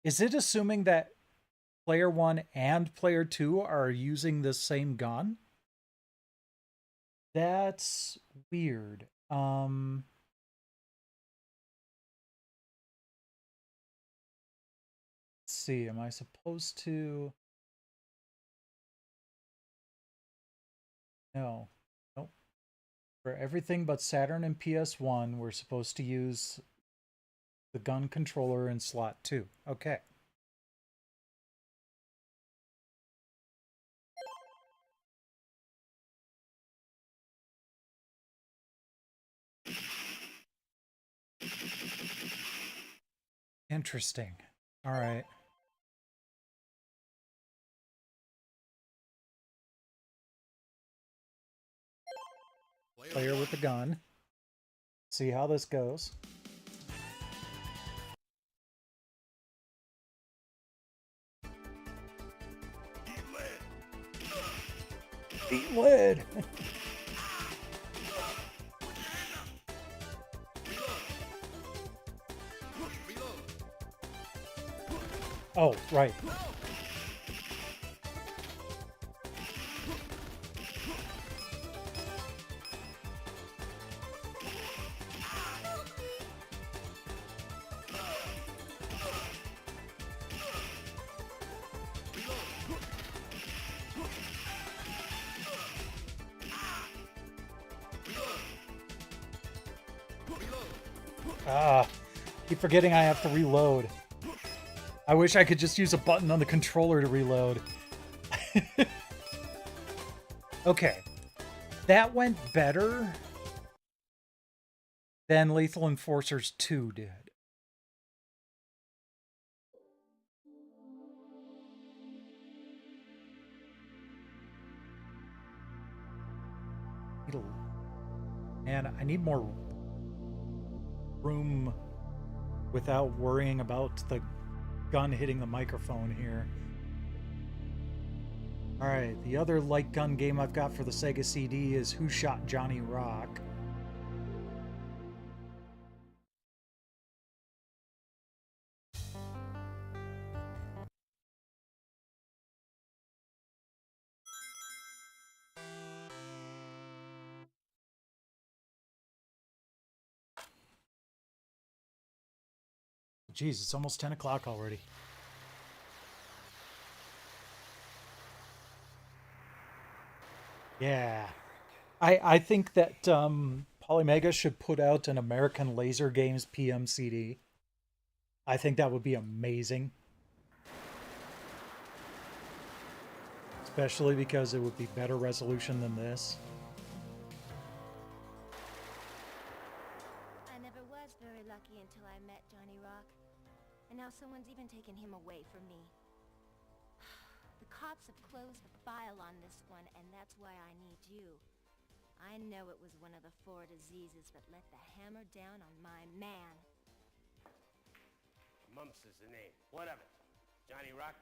A: Is it assuming that player 1 and player 2 are using the same gun? That's weird. Let's see, am I supposed to? No. Nope. For everything but Saturn and PS1, we're supposed to use the gun controller in slot 2. Okay. Interesting. All right. Player with the gun. See how this goes. Eat lead. Oh, right. Keep forgetting I have to reload. I wish I could just use a button on the controller to reload. Okay. That went better than Lethal Enforcers 2 did. Man, I need more room without worrying about the gun hitting the microphone here. Alright, the other light gun game I've got for the Sega CD is Who Shot Johnny Rock? Jeez, it's almost 10 o'clock already. Yeah. I think that Polymega should put out an American Laser Games PMCD. I think that would be amazing. Especially because it would be better resolution than this.
D: I never was very lucky until I met Johnny Rock. And now someone's even taken him away from me. The cops have closed the file on this one, and that's why I need you. I know it was one of the 4 diseases that let the hammer down on my man.
E: Mumps is the name. What of it? Johnny Rock?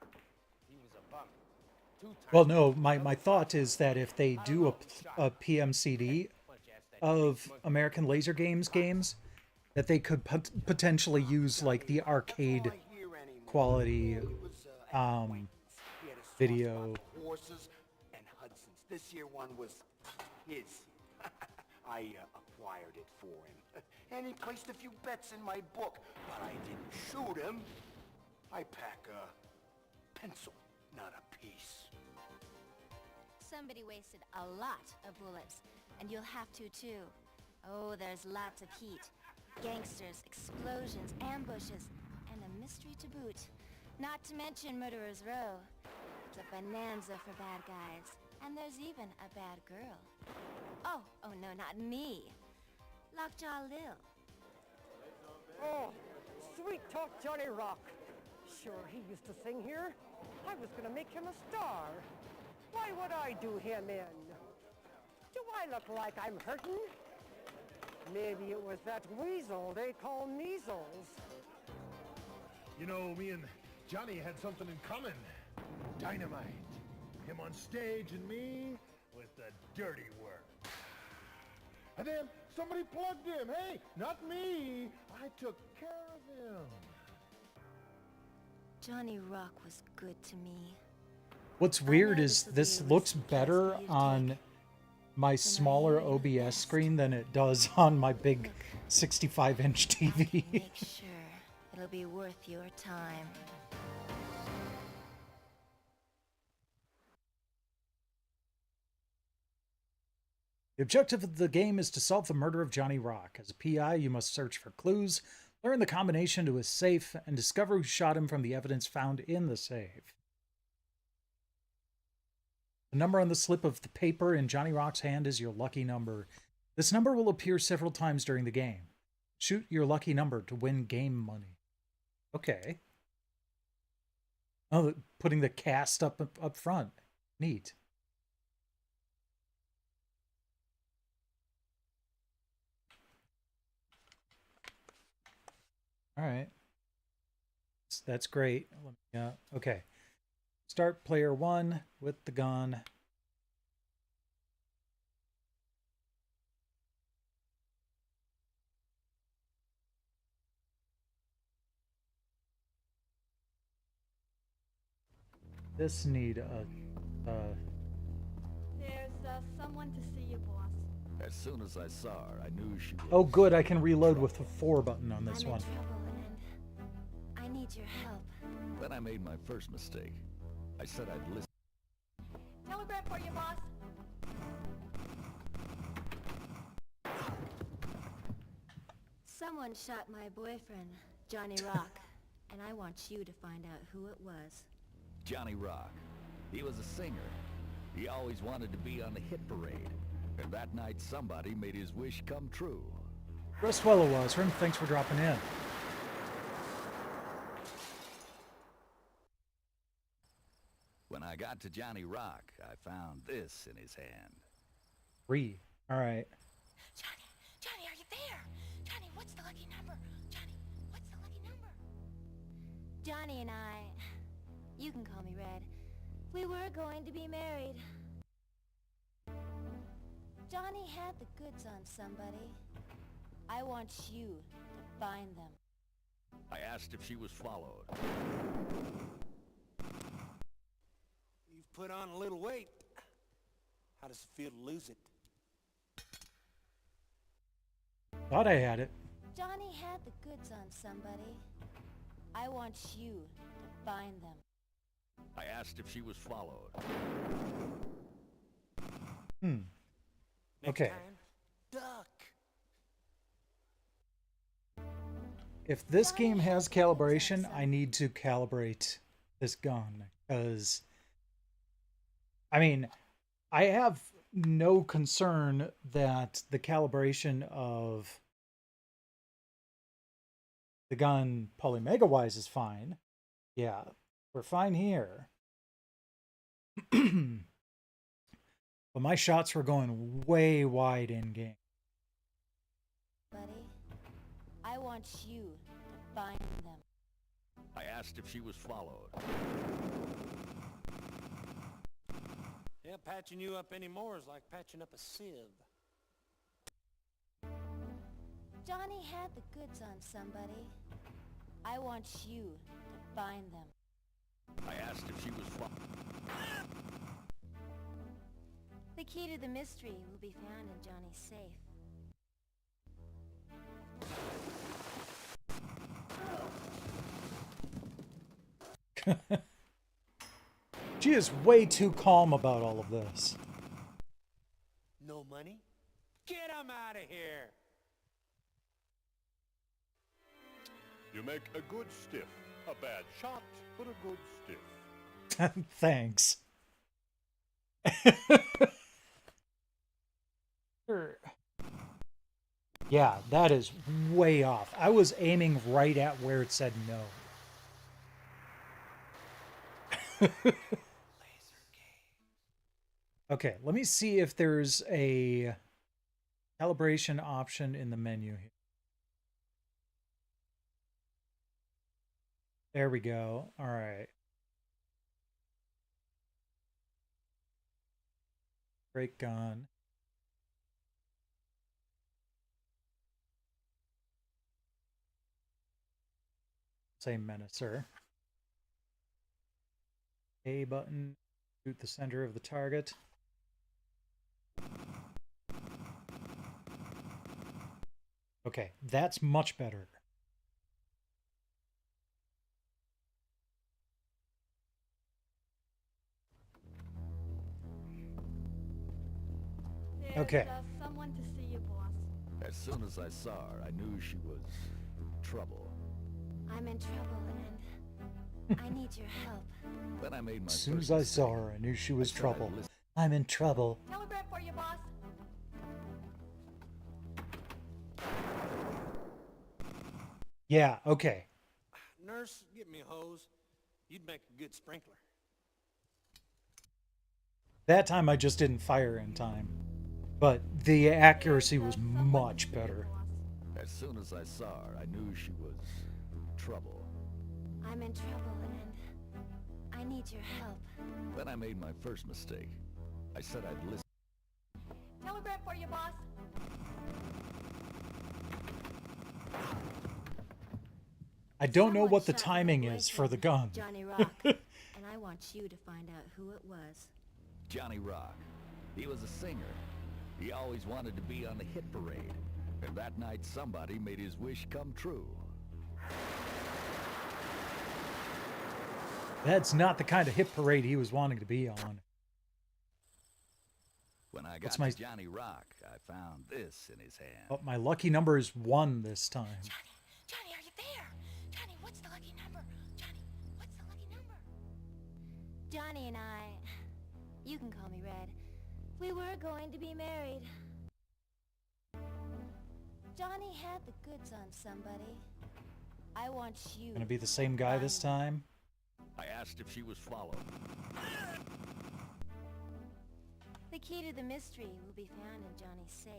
E: He was a bum.
A: Well, no, my thought is that if they do a PMCD of American Laser Games games, that they could potentially use like the arcade quality video.
C: Horses and Hudson's. This year one was his. I acquired it for him. And he placed a few bets in my book, but I didn't shoot him. I pack a pencil, not a piece.
D: Somebody wasted a lot of bullets, and you'll have to too. Oh, there's lots of heat. Gangsters, explosions, ambushes, and a mystery to boot. Not to mention Murderer's Row. It's a bonanza for bad guys. And there's even a bad girl. Oh, no, not me. Lockjaw Lil.
B: Oh, sweet talk Johnny Rock.
F: sure he used to sing here. I was gonna make him a star. Why would I do him in? Do I look like I'm hurting? Maybe it was that weasel they call measles.
G: You know, me and Johnny had something in common. Dynamite. Him on stage and me with the dirty work. And then somebody plugged him. Hey, not me. I took care of him.
D: Johnny Rock was good to me.
A: What's weird is this looks better on my smaller OBS screen than it does on my big 65-inch TV.
D: Make sure it'll be worth your time.
A: The objective of the game is to solve the murder of Johnny Rock. As a PI, you must search for clues, learn the combination to his safe, and discover who shot him from the evidence found in the safe. The number on the slip of the paper in Johnny Rock's hand is your lucky number. This number will appear several times during the game. Shoot your lucky number to win game money. Okay. Oh, putting the cast up front. Neat. All right. That's great. Okay. Start player 1 with the gun. This need a
B: There's someone to see you, boss.
H: As soon as I saw her, I knew she was...
A: Oh, good. I can reload with the 4 button on this
D: I'm
A: one.
D: in trouble, and I need your help.
H: Then I made my first mistake. I said I'd listen.
B: Telegram for you, boss.
D: Someone shot my boyfriend, Johnny Rock, and I want you to find out who it was.
H: Johnny Rock. He was a singer. He always wanted to be on the hit parade. And that night somebody made his wish come true.
A: Rustwello Wasram, thanks for dropping in.
H: When I got to Johnny Rock, I found this in his hand.
A: 3. All right.
D: Johnny, are you there? Johnny, what's the lucky number? Johnny, what's the lucky number? Johnny and I, you can call me Red, we were going to be married. Johnny had the goods on somebody. I want you to find them.
H: I asked if she was followed.
E: You've put on a little weight. How does it feel to lose it?
A: Thought I had it.
D: Johnny had the goods on somebody. I want you to find them.
H: I asked if she was followed.
E: Next
A: Okay.
E: time, duck.
A: If this game has calibration, I need to calibrate this gun. Because, I mean, I have no concern that the calibration of the gun Polymega-wise is fine. Yeah, we're fine here. But my shots were going way wide in-game.
D: Buddy, I want you to find them.
H: I asked if she was followed.
E: Yeah, patching you up anymore is like patching up a sieve.
D: Johnny had the goods on somebody. I want you to find them.
H: I asked if she was followed.
D: The key to the mystery will be found in Johnny's safe.
A: She is way too calm about all of this.
E: No money? Get him out of here!
G: You make a good stiff. A bad shot, but a good stiff.
A: Thanks. Sure. Yeah, that is way off. I was aiming right at where it said no. Okay, let me see if there's a calibration option in the menu here. There we go. All right. Break gun. Say menacer. A button. Shoot the center of the target. Okay, that's much better.
B: There's
A: Okay.
B: Someone to see you, boss.
H: As soon as I saw her, I knew she was trouble.
D: I'm in trouble, and I need your help.
H: Then I made my
A: As soon
H: first
A: as I saw
H: mistake.
A: her, I knew she was
H: I said I'd
A: trouble.
H: listen.
A: I'm in trouble.
B: Telegram for you, boss.
A: Yeah, okay.
E: Nurse, get me a hose. You'd make a good sprinkler.
A: That time I just didn't fire in time. But the accuracy
B: There's,
A: was
B: someone
A: much
B: to see you,
A: better.
B: boss.
H: As soon as I saw her, I knew she was trouble.
D: I'm in trouble, and I need your help.
H: Then I made my first mistake. I said I'd listen.
B: Telegram for you, boss.
A: I don't know
D: Someone
A: what the
D: shot
A: timing
D: my
A: is for the
D: boyfriend,
A: gun.
D: Johnny Rock, and I want you to find out who it was.
H: Johnny Rock. He was a singer. He always wanted to be on the hit parade. And that night somebody made his wish come true.
A: That's not the kind of hit parade he was wanting to be on.
H: When I got
A: What's my-
H: to Johnny Rock, I found this in his hand.
A: Oh, my lucky number is 1 this time.
D: Johnny, are you there? Johnny, what's the lucky number? Johnny, what's the lucky number? Johnny and I, you can call me Red, we were going to be married. Johnny had the goods on somebody. I want you.
A: Gonna be the same guy this time?
H: I asked if she was followed.
D: The key to the mystery will be found in Johnny's safe.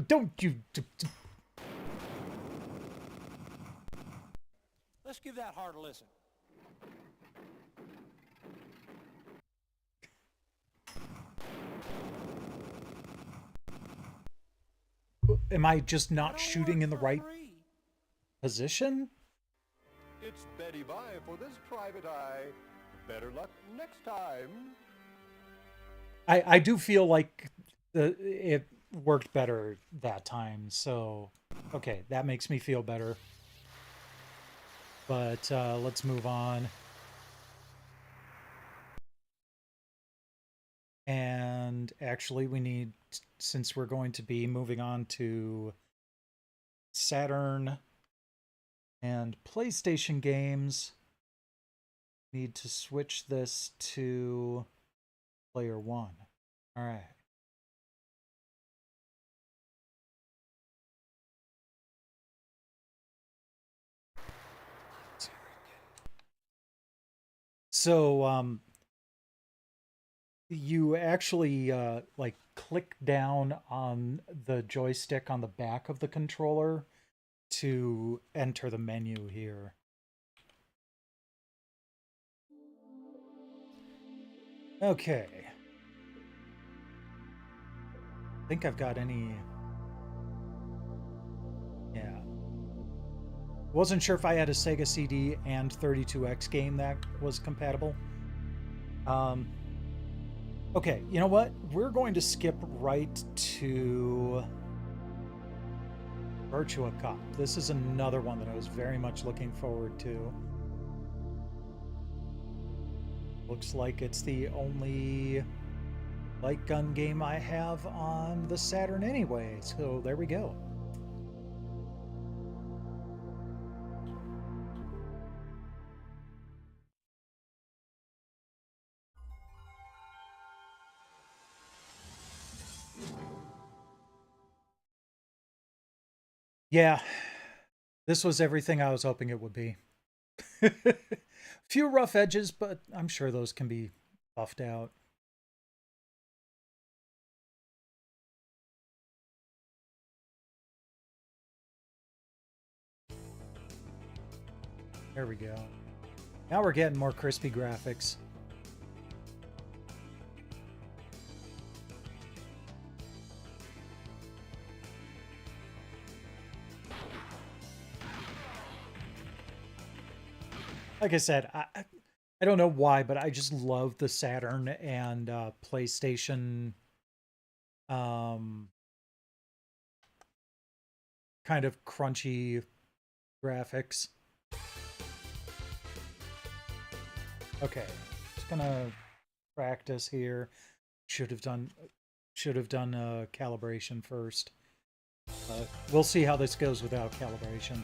A: Don't you...
E: Let's give that hard a listen.
A: Am I just not
E: That'll
A: shooting
E: work
A: in the
E: for
A: right
E: free.
A: position?
G: It's Betty Bye for this private eye. Better luck next time.
A: I do feel like it worked better that time, so okay, that makes me feel better. But let's move on. And actually we need, since we're going to be moving on to Saturn and PlayStation games, need to switch this to player 1. All right. So you actually like click down on the joystick on the back of the controller to enter the menu here. Okay. I think I've got any... Yeah. Wasn't sure if I had a Sega CD and 32X game that was compatible. Okay, you know what? We're going to skip right to Virtua Cop. This is another one that I was very much looking forward to. Looks like it's the only light gun game I have on the Saturn anyway, so there we go. Yeah, this was everything I was hoping it would be. Few rough edges, but I'm sure those can be buffed out. There we go. Now we're getting more crispy graphics. Like I said, I don't know why, but I just love the Saturn and PlayStation kind of crunchy graphics. Okay, just gonna practice here. Should have done calibration first. We'll see how this goes without calibration.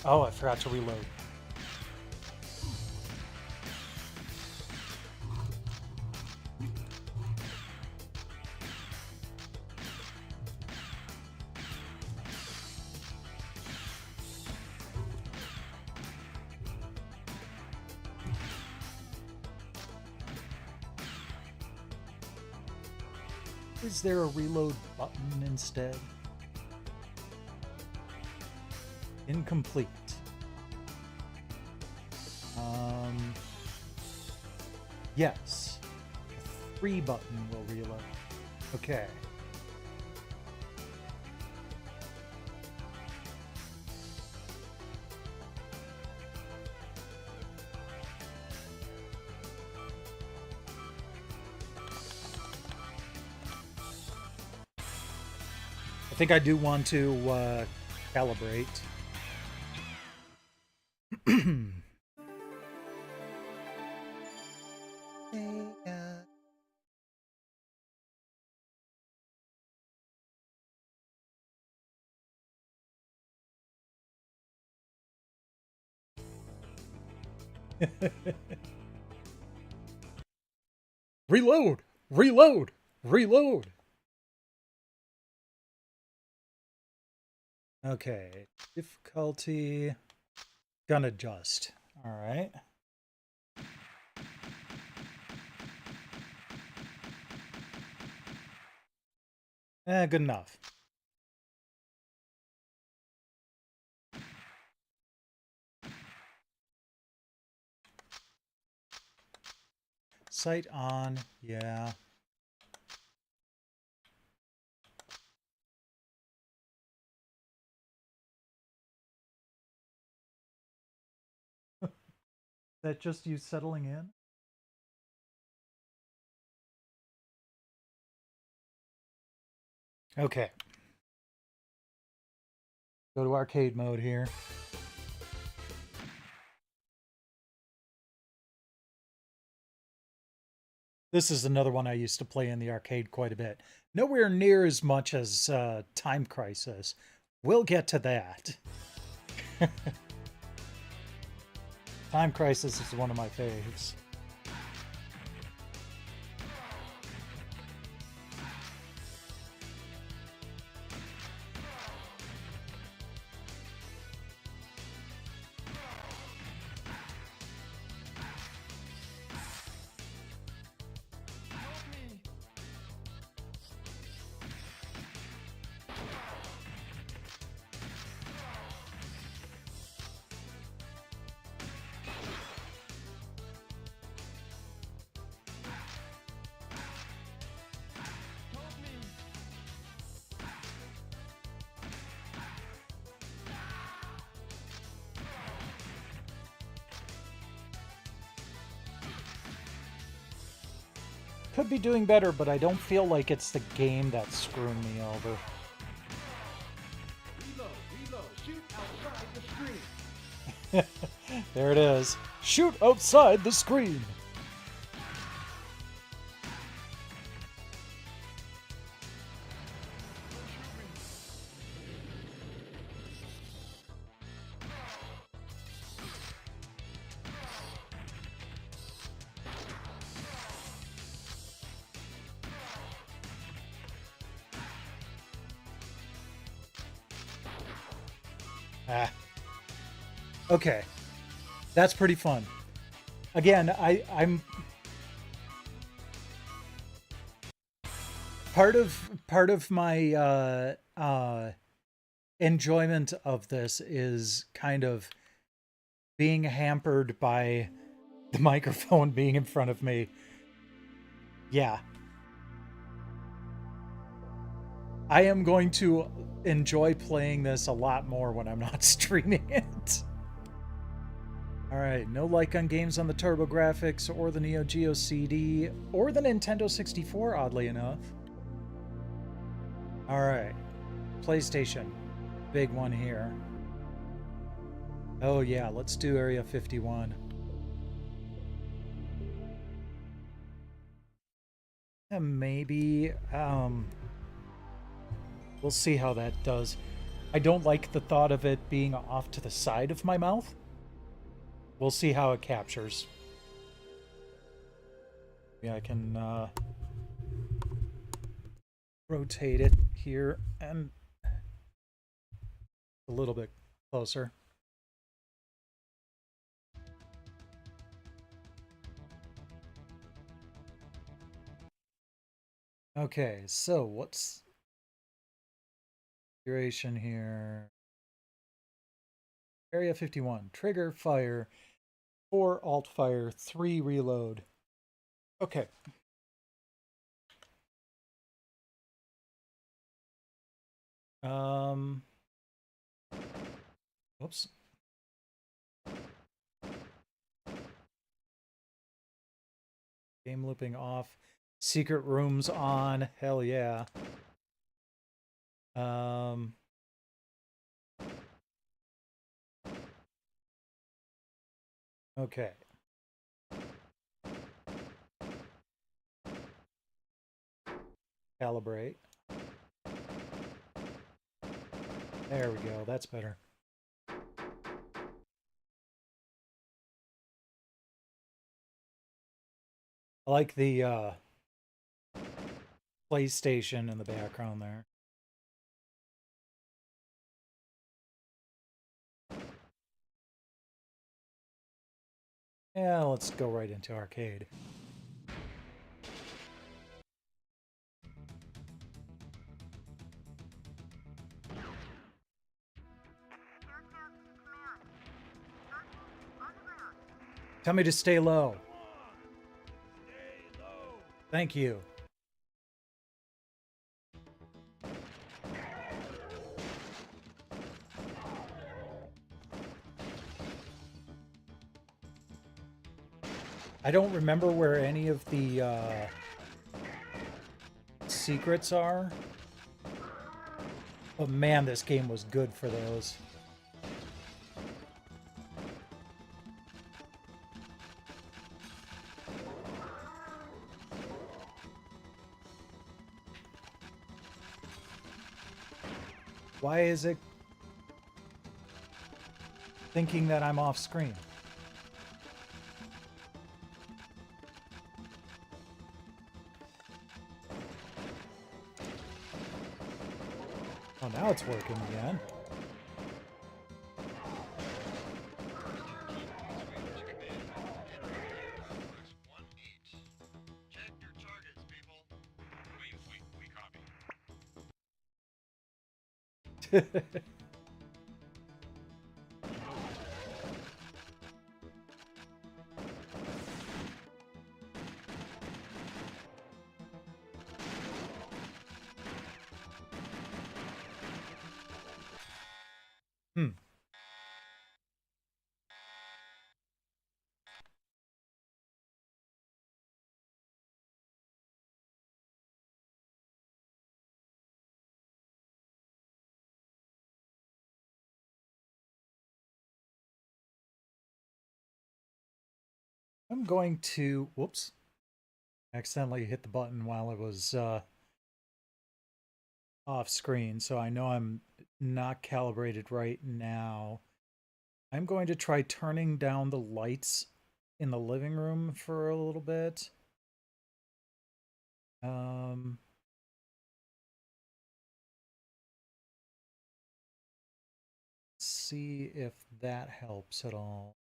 A: Oh, I forgot to reload. Is there a reload button instead? Incomplete. Yes. The 3 button will reload. Okay. I think I do want to calibrate. Reload! Reload! Reload! Okay, difficulty, gonna adjust. All right. Good enough. Sight on, yeah. That just you settling in? Okay. Go to arcade mode here. This is another one I used to play in the arcade quite a bit. Nowhere near as much as Time Crisis. We'll get to that. Time Crisis is one of my faves. Could be doing better, but I don't feel like it's the game that's screwing me over.
G: Reload, shoot outside the screen.
A: There it is. Shoot outside the screen. Ah. Okay. That's pretty fun. Again, I'm part of my enjoyment of this is kind of being hampered by the microphone being in front of me. Yeah. I am going to enjoy playing this a lot more when I'm not streaming it. Alright, no like on games on the TurboGrafx or the Neo Geo CD or the Nintendo 64, oddly enough. Alright, PlayStation. Big one here. Oh yeah, let's do Area 51. And maybe, we'll see how that does. I don't like the thought of it being off to the side of my mouth. We'll see how it captures. Yeah, I can rotate it here and a little bit closer. Okay, so what's duration here? Area 51. Trigger, fire, 4 alt fire, 3 reload. Okay. Whoops. Game looping off. Secret rooms on. Hell yeah. Okay. Calibrate. There we go. That's better. I like the PlayStation in the background there. Yeah, let's go right into arcade. Tell me to stay low. Thank you. I don't remember where any of the secrets are. But man, this game was good for those. Why is it thinking that I'm off screen? Oh, now it's working again. I'm going to, whoops, accidentally hit the button while it was off screen, so I know I'm not calibrated right now. I'm going to try turning down the lights in the living room for a little bit. see if that helps at all.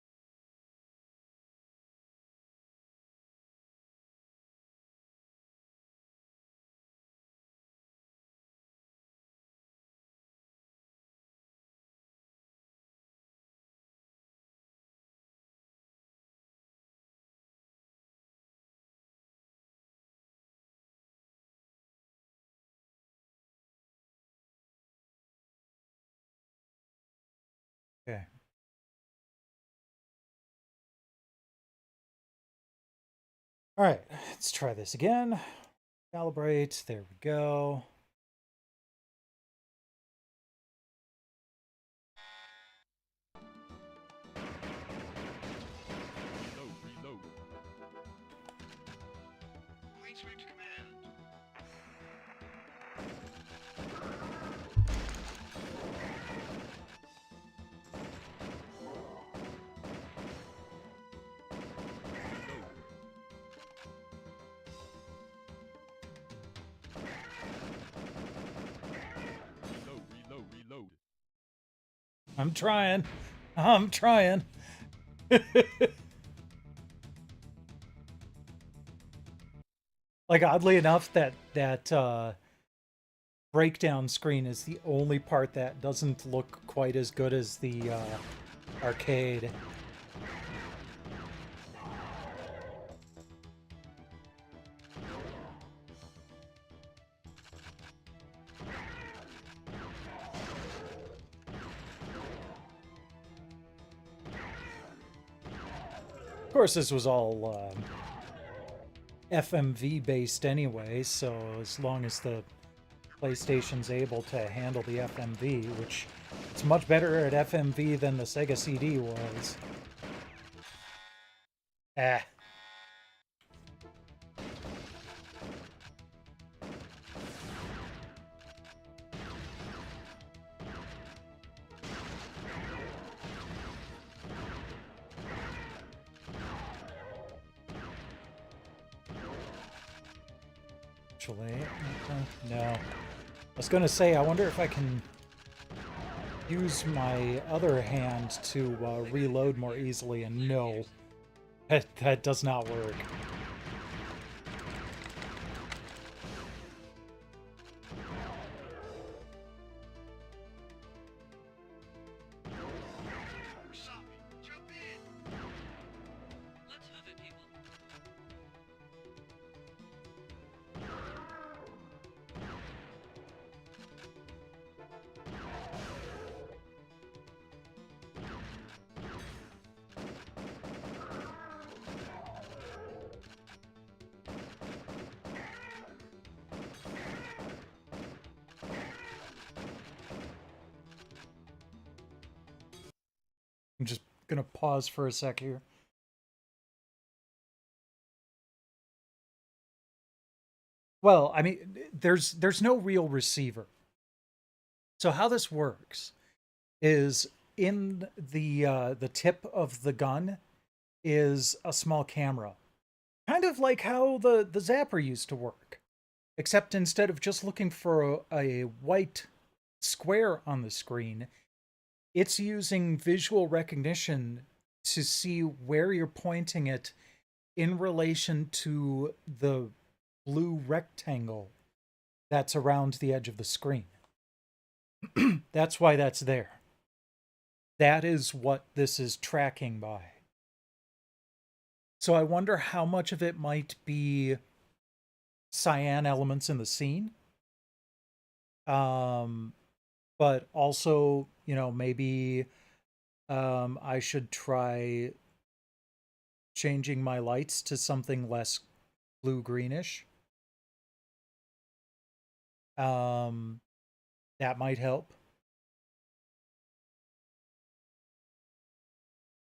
A: Okay. All right, let's try this again. Calibrate. There we go.
I: Reload. Reload.
A: I'm trying. I'm trying. Like, oddly enough, that breakdown screen is the only part that doesn't look quite as good as the arcade. Of course, this was all FMV based anyway, so as long as the PlayStation's able to handle the FMV, which it's much better at FMV than the Sega CD was. Ah. Actually, no. I was gonna say, I wonder if I can use my other hand to reload more easily, and no. That does not work. I'm just gonna pause for a sec here. Well, I mean, there's no real receiver. So how this works is in the tip of the gun is a small camera, kind of like how the zapper used to work, except instead of just looking for a white square on the screen, it's using visual recognition to see where you're pointing it in relation to the blue rectangle that's around the edge of the screen. That's why that's there. That is what this is tracking by. So I wonder how much of it might be cyan elements in the scene. But also, you know, maybe I should try changing my lights to something less blue-greenish. That might help.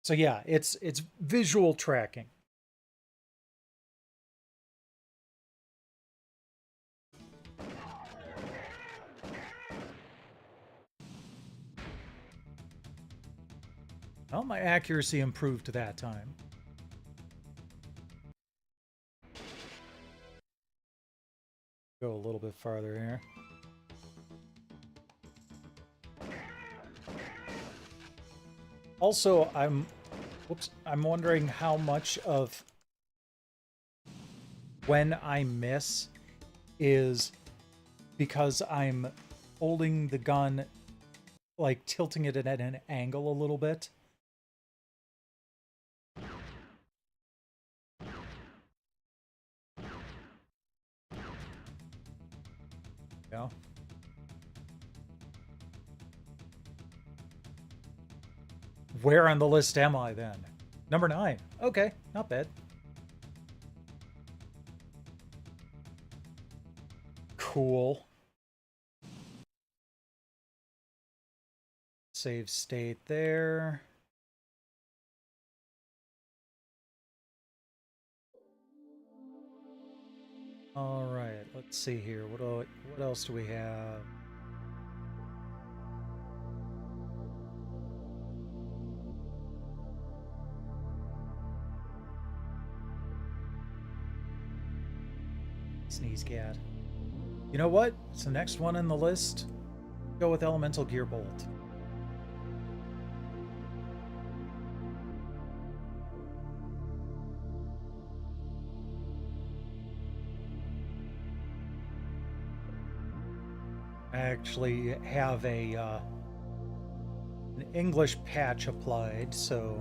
A: So yeah, it's visual tracking. Well, my accuracy improved that time. Go a little bit farther here. Also, I'm wondering how much of when I miss is because I'm holding the gun, like tilting it at an angle a little bit. Yeah. Where on the list am I then? Number 9. Okay, not bad. Cool. Save state there. All right, let's see here. What else do we have? Sneeze cat. You know what? It's the next one on the list. Go with Elemental Gearbolt. I actually have an English patch applied, so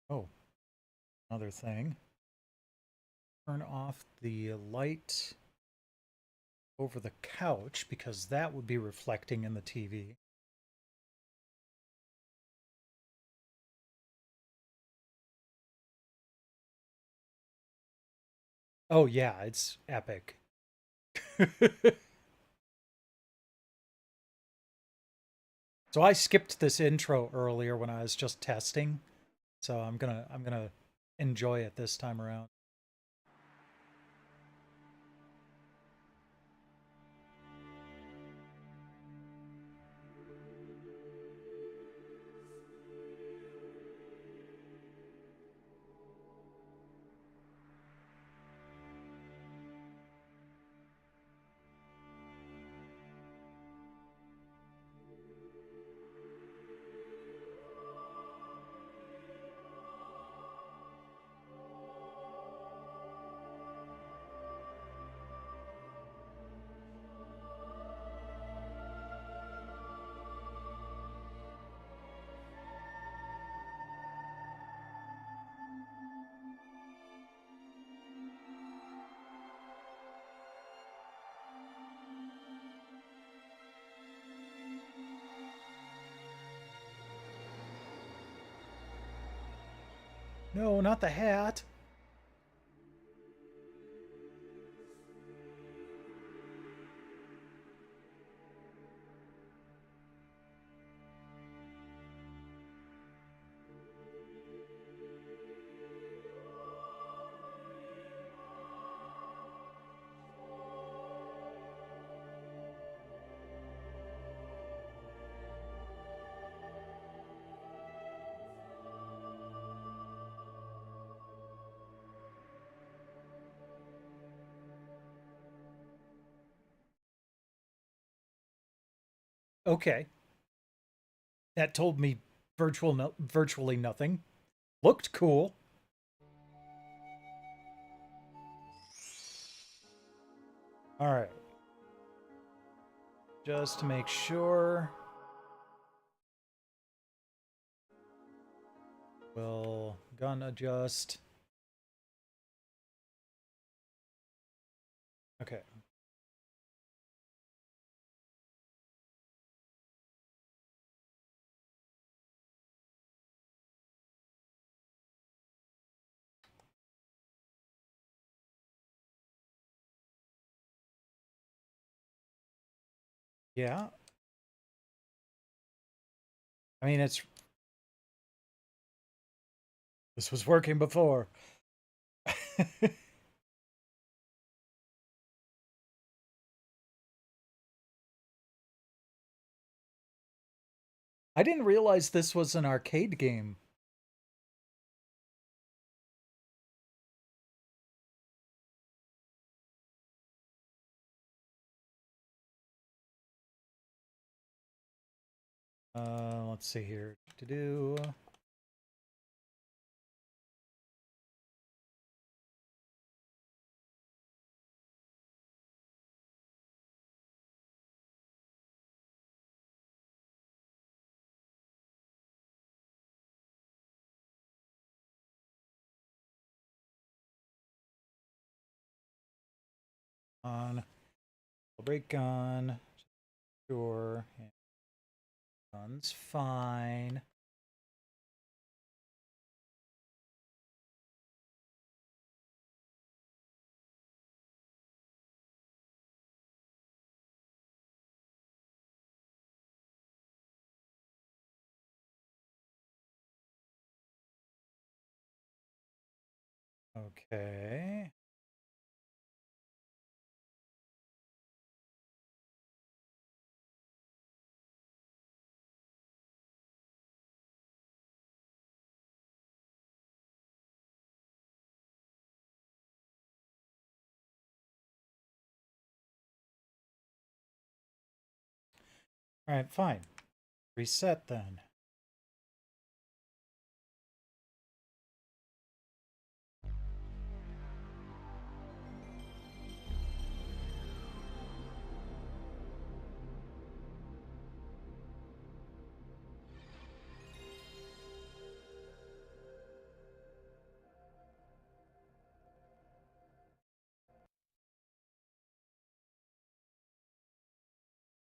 A: oh, another thing. Turn off the light over the couch because that would be reflecting in the TV. Oh yeah, it's epic. So I skipped this intro earlier when I was just testing, so I'm gonna enjoy it this time around. No, not the hat. Okay. That told me virtually nothing. Looked cool. All right. Just to make sure. We'll gun adjust. Okay. Yeah. I mean, it's This was working before. I didn't realize this was an arcade game. Let's see here. To do. On break gun. Sure. Gun's fine. Okay. All right, fine. Reset then.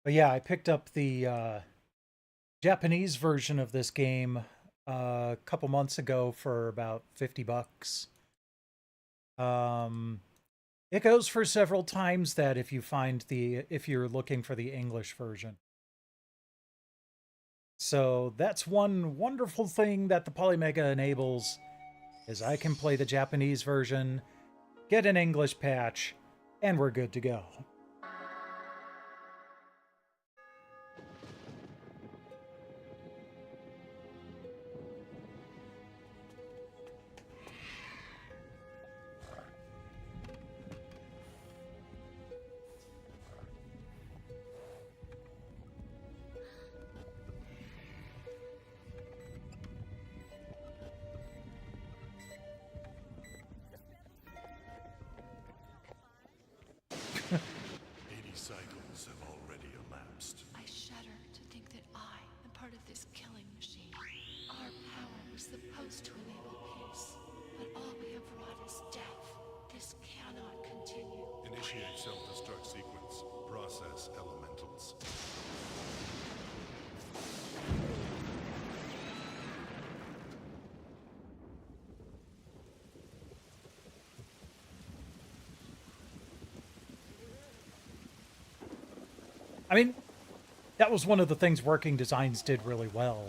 A: But yeah, I picked up the Japanese version of this game a couple months ago for about $50. It goes for several times that if you're looking for the English version. So that's one wonderful thing that the Polymega enables is I can play the Japanese version, get an English patch, and we're good to go.
G: Cycles have already elapsed.
J: I shudder to think that I am part of this killing machine. Our power was supposed to enable peace, but all we have wrought is death. This cannot continue.
G: Initiate self-destruct sequence. Process elementals.
A: I mean, that was one of the things Working Designs did really well.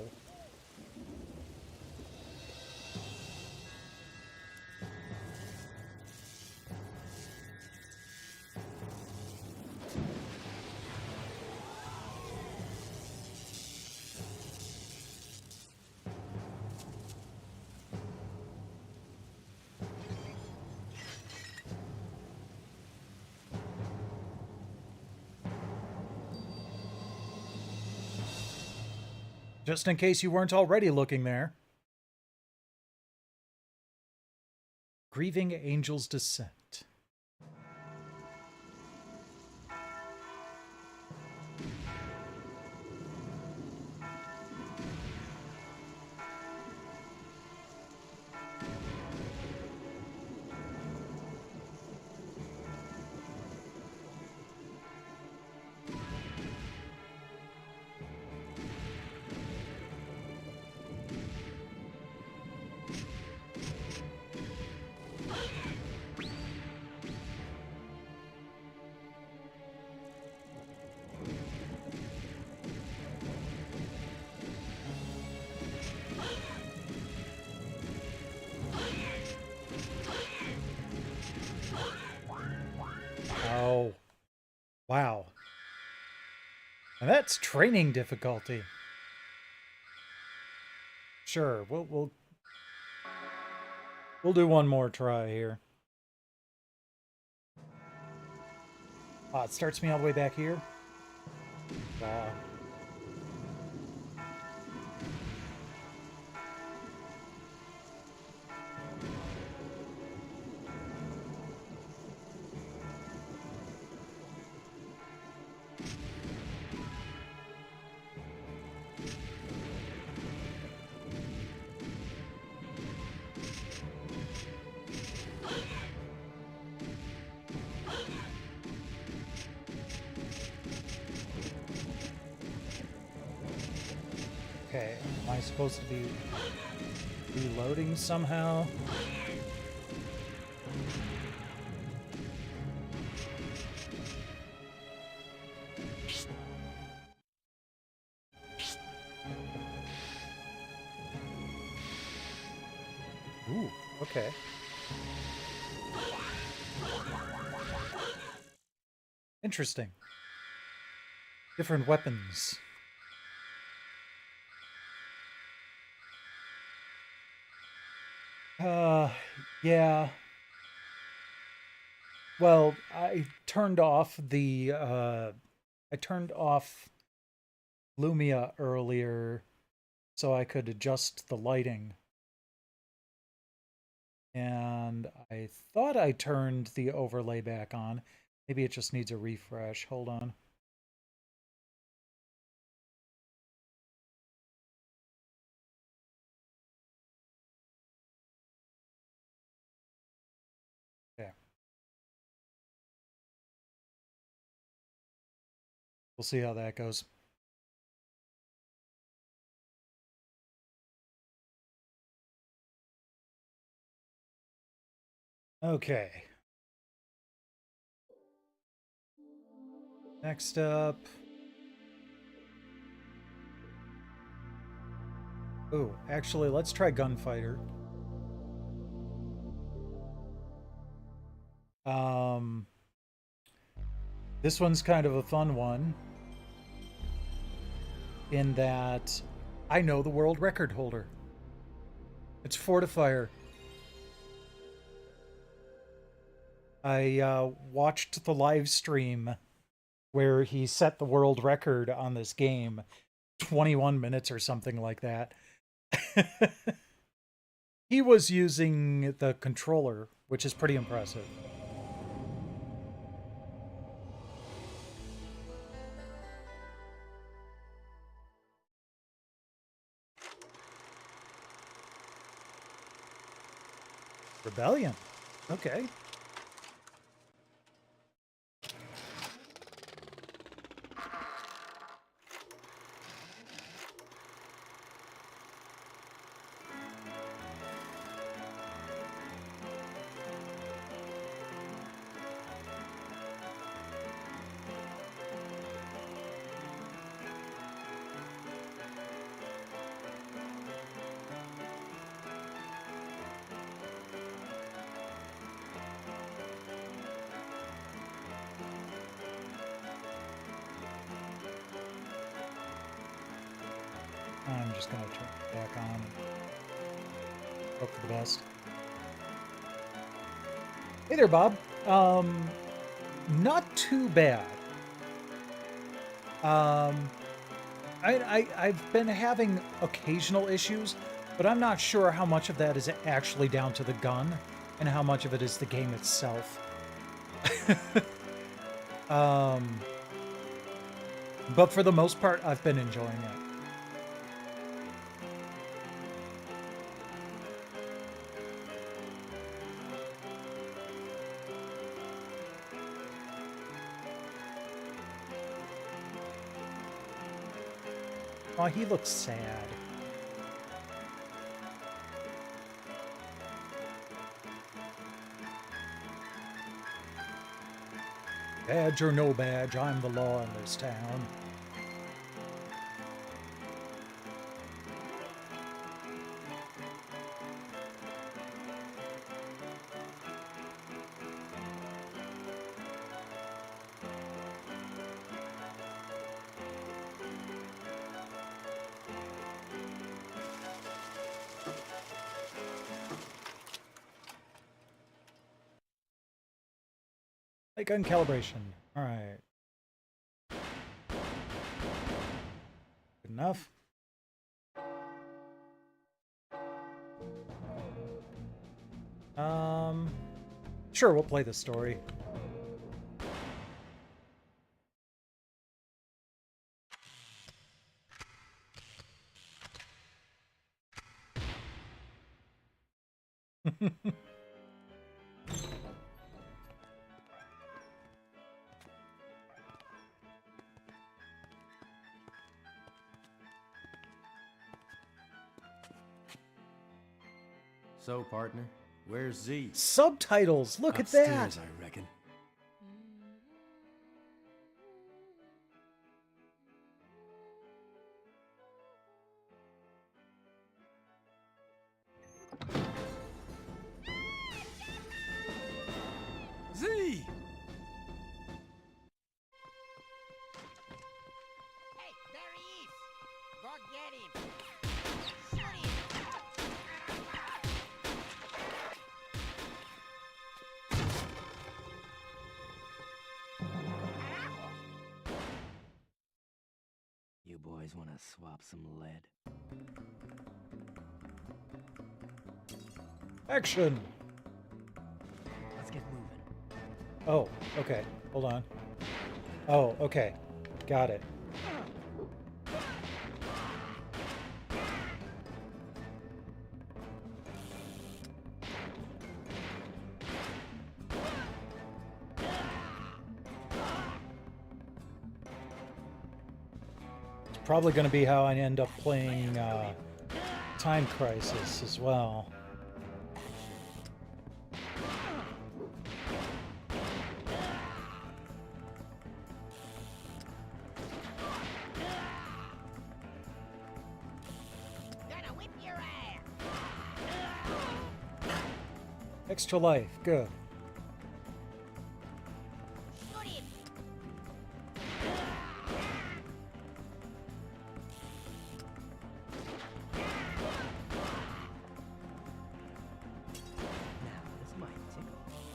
A: Just in case you weren't already looking there. Grieving Angel's Descent. And that's training difficulty. Sure, we'll do one more try here. It starts me all the way back here. Wow. Okay, am I supposed to be reloading somehow? Ooh, okay. Interesting. Different weapons. Yeah. Well, I turned off Lumia earlier so I could adjust the lighting. And I thought I turned the overlay back on. Maybe it just needs a refresh. Hold on. Okay. We'll see how that goes. Okay. Next up. Oh, actually, let's try Gunfighter. This one's kind of a fun one in that I know the world record holder. It's Fortifier. I watched the live stream where he set the world record on this game, 21 minutes or something like that. He was using the controller, which is pretty impressive. Rebellion. Okay. I'm just going to turn it back on and hope for the best. Hey there, Bob. Not too bad. I've been having occasional issues, but I'm not sure how much of that is actually down to the gun and how much of it is the game itself. But for the most part, I've been enjoying it. Oh, he looks sad. Badge or no badge, I'm the law in this town. Light gun calibration. Alright. Good enough. Sure, we'll play the story.
K: So, partner, where's Z?
A: Subtitles! Look
K: Upstairs,
A: at that!
K: I reckon. Z!
L: Hey, there he is! Go get him! Shoot him!
K: You boys want to swap some lead?
A: Action!
K: Let's get moving.
A: Oh, okay. Hold on. Oh, okay. Got it. It's probably going to be how I end up playing Time Crisis as well.
L: Gonna whip your ass!
A: Extra life, good.
L: Shoot him!
K: Now, this might tickle.
L: It's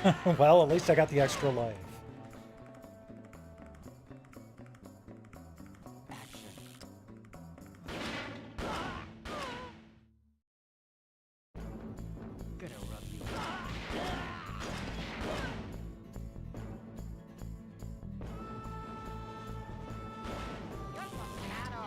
L: bad for you!
A: Well, at least I got the extra life.
K: Gonna rub you.
L: You're caro!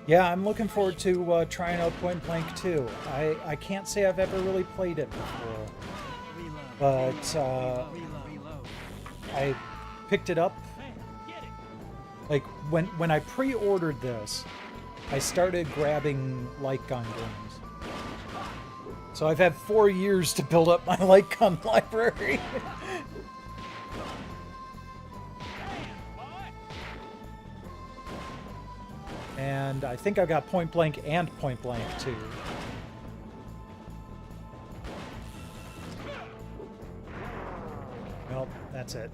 A: Yeah, I'm looking forward to trying out Point Blank 2. I can't say I've ever really played it before, but I picked it up. Like, when I pre-ordered this, I started grabbing light gun games. So I've had 4 years to build up my light gun library. And I think I got Point Blank and Point Blank 2. Well, that's it.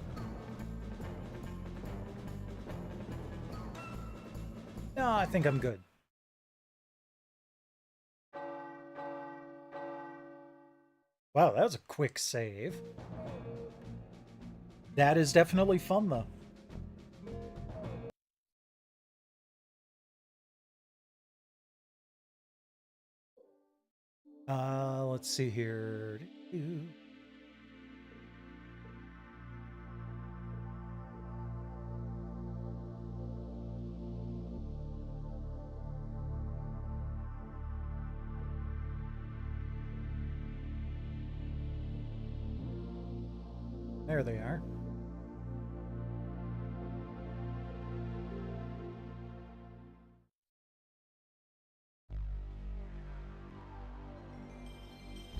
A: No, I think I'm good. Wow, that was a quick save. That is definitely fun, though. Let's see here. There they are.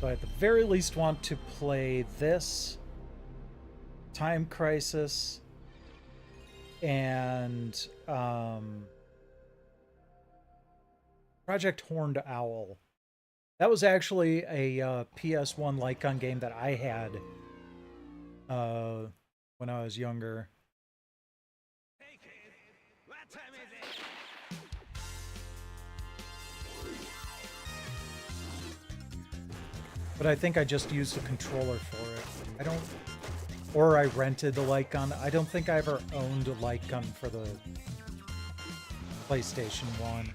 A: So I at the very least want to play this, Time Crisis, and Project Horned Owl That was actually a PS1 light gun game that I had when I was younger.
E: Hey kid, what time is it?
A: But I think I just used a controller for it. I don't... Or I rented the light gun. I don't think I ever owned a light gun for the PlayStation 1.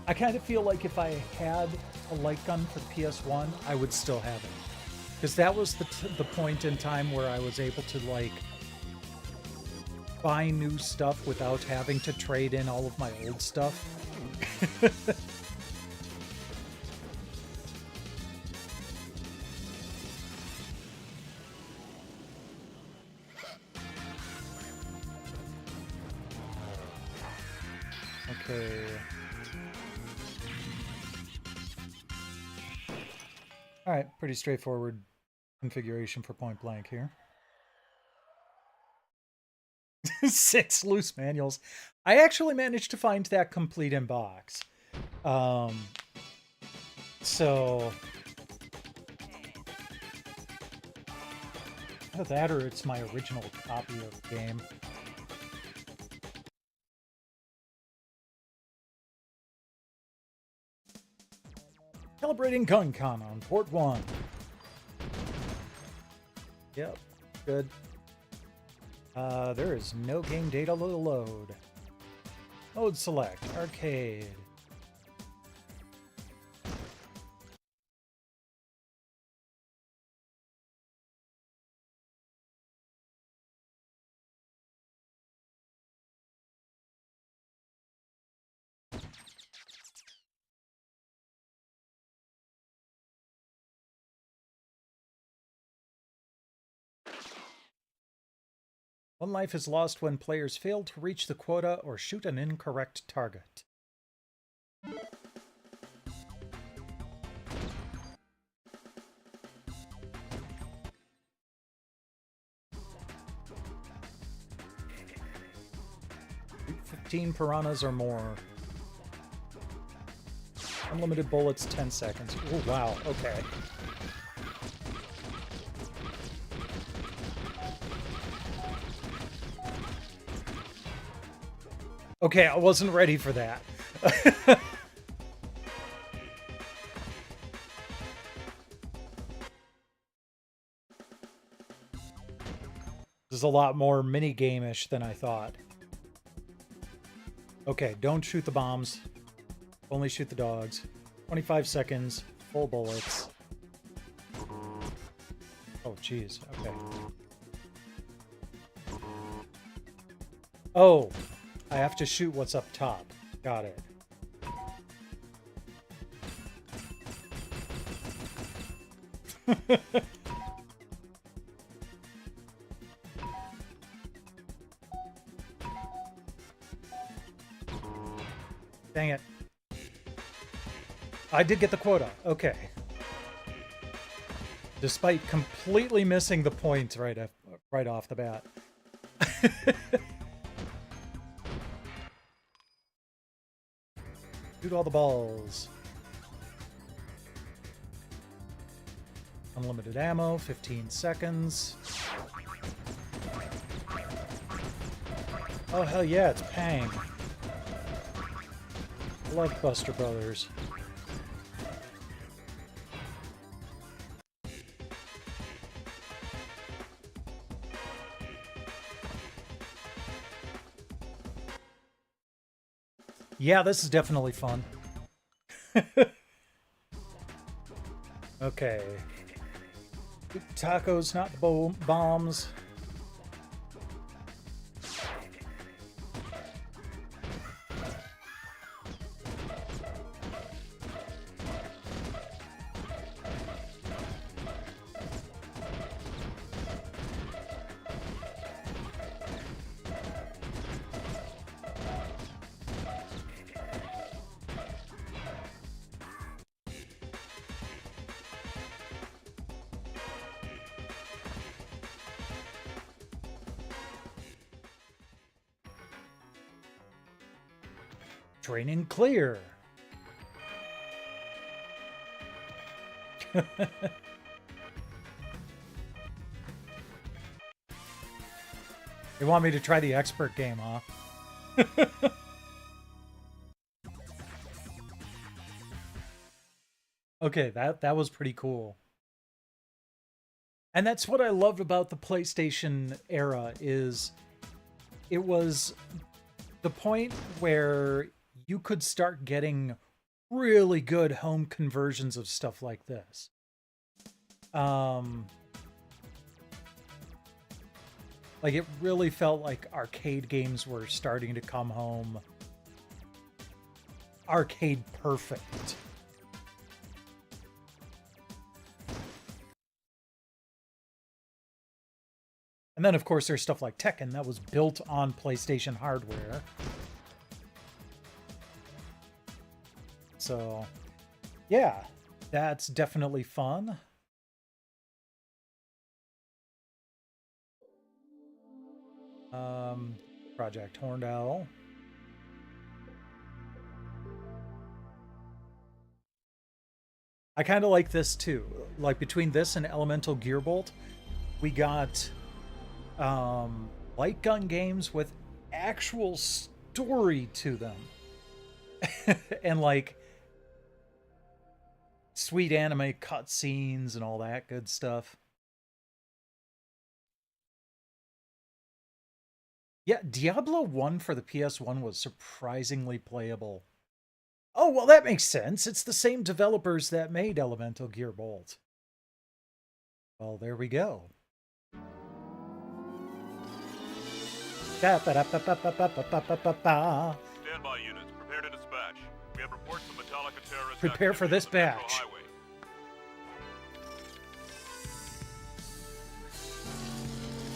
A: I kind of feel like if I had a light gun for PS1, I would still have it. Because that was the point in time where I was able to, like, buy new stuff without having to trade in all of my old stuff. Okay. Alright, pretty straightforward configuration for point blank here. 6 loose manuals. I actually managed to find that complete in box. So... Either that or it's my original copy of the game. Calibrating GunCon on port 1. Yep, good. There is no game data to load. Mode select, arcade. One life is lost when players fail to reach the quota or shoot an incorrect target. Shoot 15 piranhas or more. Unlimited bullets, 10 seconds. Oh, wow, okay. Okay, I wasn't ready for that. This is a lot more mini-game-ish than I thought. Okay, don't shoot the bombs. Only shoot the dogs. 25 seconds, full bullets. Oh, jeez, okay. Oh! I have to shoot what's up top. Got it. Dang it. I did get the quota. Okay. Despite completely missing the point right off the bat. Shoot all the balls. Unlimited ammo, 15 seconds. Oh, hell yeah, it's Pang. Love Buster Brothers. Yeah, this is definitely fun. Okay. Tacos, not bombs. Training clear. They want me to try the expert game, huh? Okay, that was pretty cool. And that's what I loved about the PlayStation era is it was the point where you could start getting really good home conversions of stuff like this. Like it really felt like arcade games were starting to come home arcade perfect. And then, of course, there's stuff like Tekken that was built on PlayStation hardware. So, yeah, that's definitely fun. Project Horned Owl. I kind of like this too. Like between this and Elemental Gearbolt, we got light gun games with actual story to them. And like sweet anime cutscenes and all that good stuff. Yeah, Diablo 1 for the PS1 was surprisingly playable. Oh, well, that makes sense. It's the same developers that made Elemental Gearbolt. Well, there we go.
I: Standby units, prepare to dispatch. We have reports of Metallica terrorists.
A: Prepare for this batch.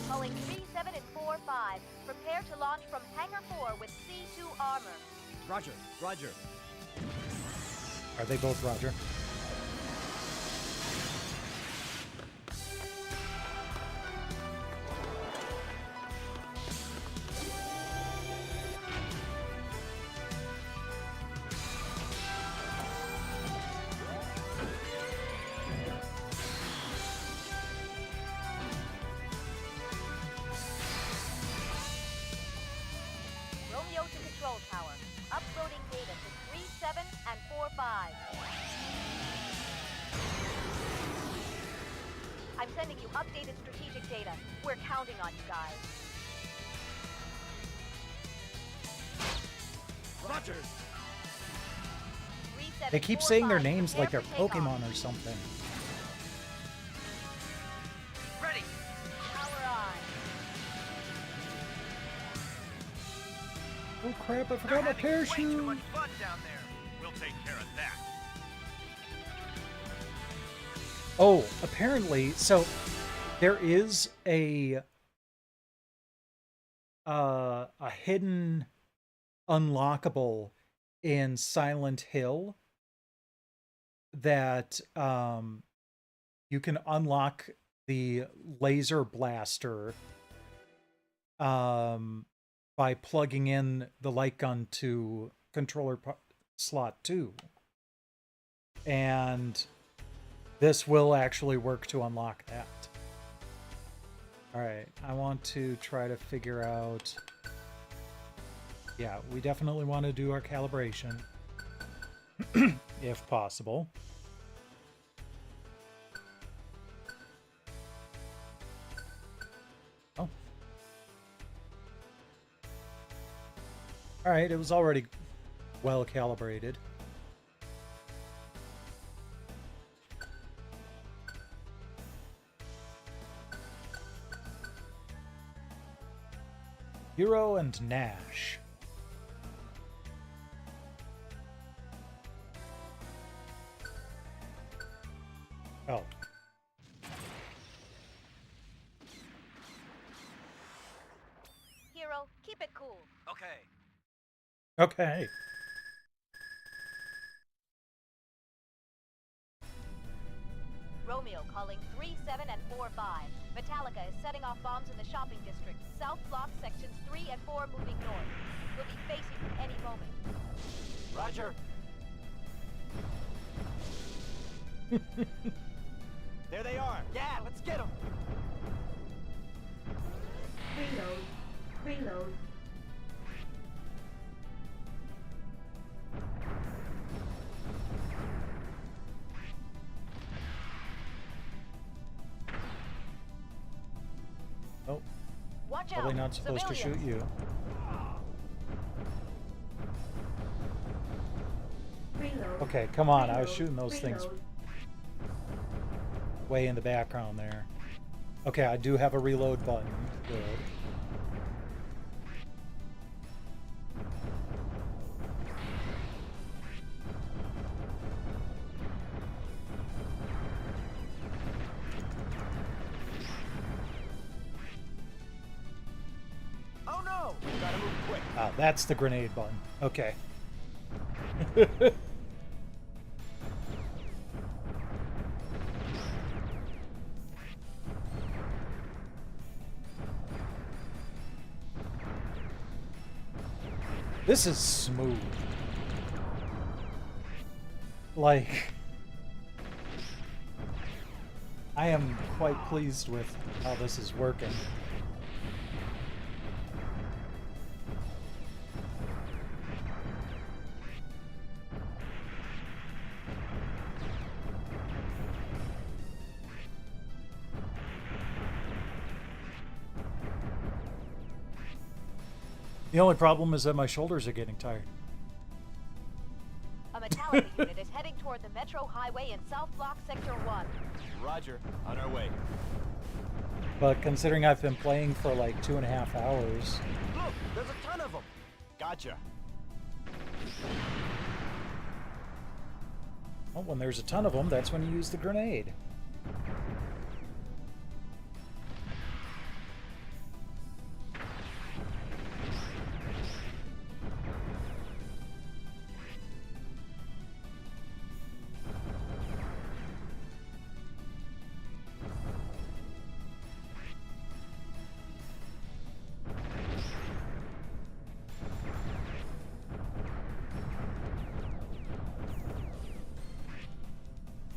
B: Calling 37 and 45. Prepare to launch from Hangar 4 with C2 armor.
M: Roger, roger.
A: Are they both Roger?
B: Romeo to control tower. Uploading data to 37 and 45. I'm sending you updated strategic data. We're counting on you guys.
M: Roger.
A: They keep saying their names like they're Pokemon or something.
B: Ready. Power on.
A: Oh crap, I forgot my parachute!
I: Way too much fun down there. We'll take care of that.
A: Oh, apparently, so there is a hidden unlockable in Silent Hill that you can unlock the laser blaster by plugging in the light gun to controller slot 2. And this will actually work to unlock that. Alright, I want to try to figure out... Yeah, we definitely want to do our calibration. If possible. Oh. Alright, it was already well calibrated. Hero and Nash. Oh.
B: Hero, keep it cool.
I: Okay.
A: Okay.
B: Romeo calling 37 and 45. Metallica is setting off bombs in the shopping district. South block sections 3 and 4 moving north. We'll be facing them any moment.
M: Roger. There they are. Yeah, let's get them.
J: Reload.
A: Oh,
B: Watch
A: probably
B: out.
A: not supposed to shoot
B: Civilians.
A: you. Okay, come on. I was shooting those things way in the background there. Okay, I do have a reload button. Good.
M: Oh no! We gotta move quick.
A: Ah, that's the grenade button. Okay. This is smooth. Like, I am quite pleased with how this is working. The only problem is that my shoulders are getting tired.
B: A Metallica unit is heading toward the Metro Highway in South Block Sector 1.
M: Roger. On our way.
A: But considering I've been playing for like 2.5 hours...
M: Look, there's a ton of them. Gotcha.
A: Well, when there's a ton of them, that's when you use the grenade.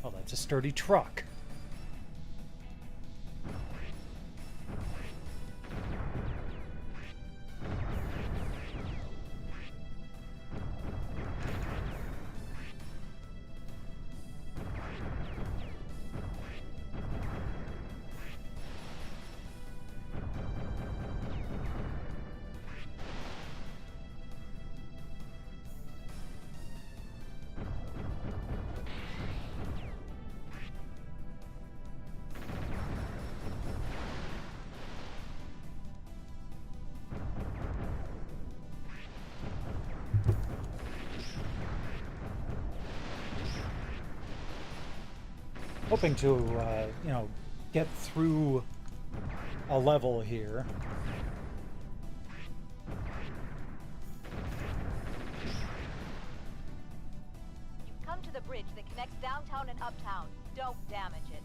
A: Oh, that's a sturdy truck. Hoping to, you know, get through a level here.
B: You've come to the bridge that connects downtown and uptown. Don't damage it.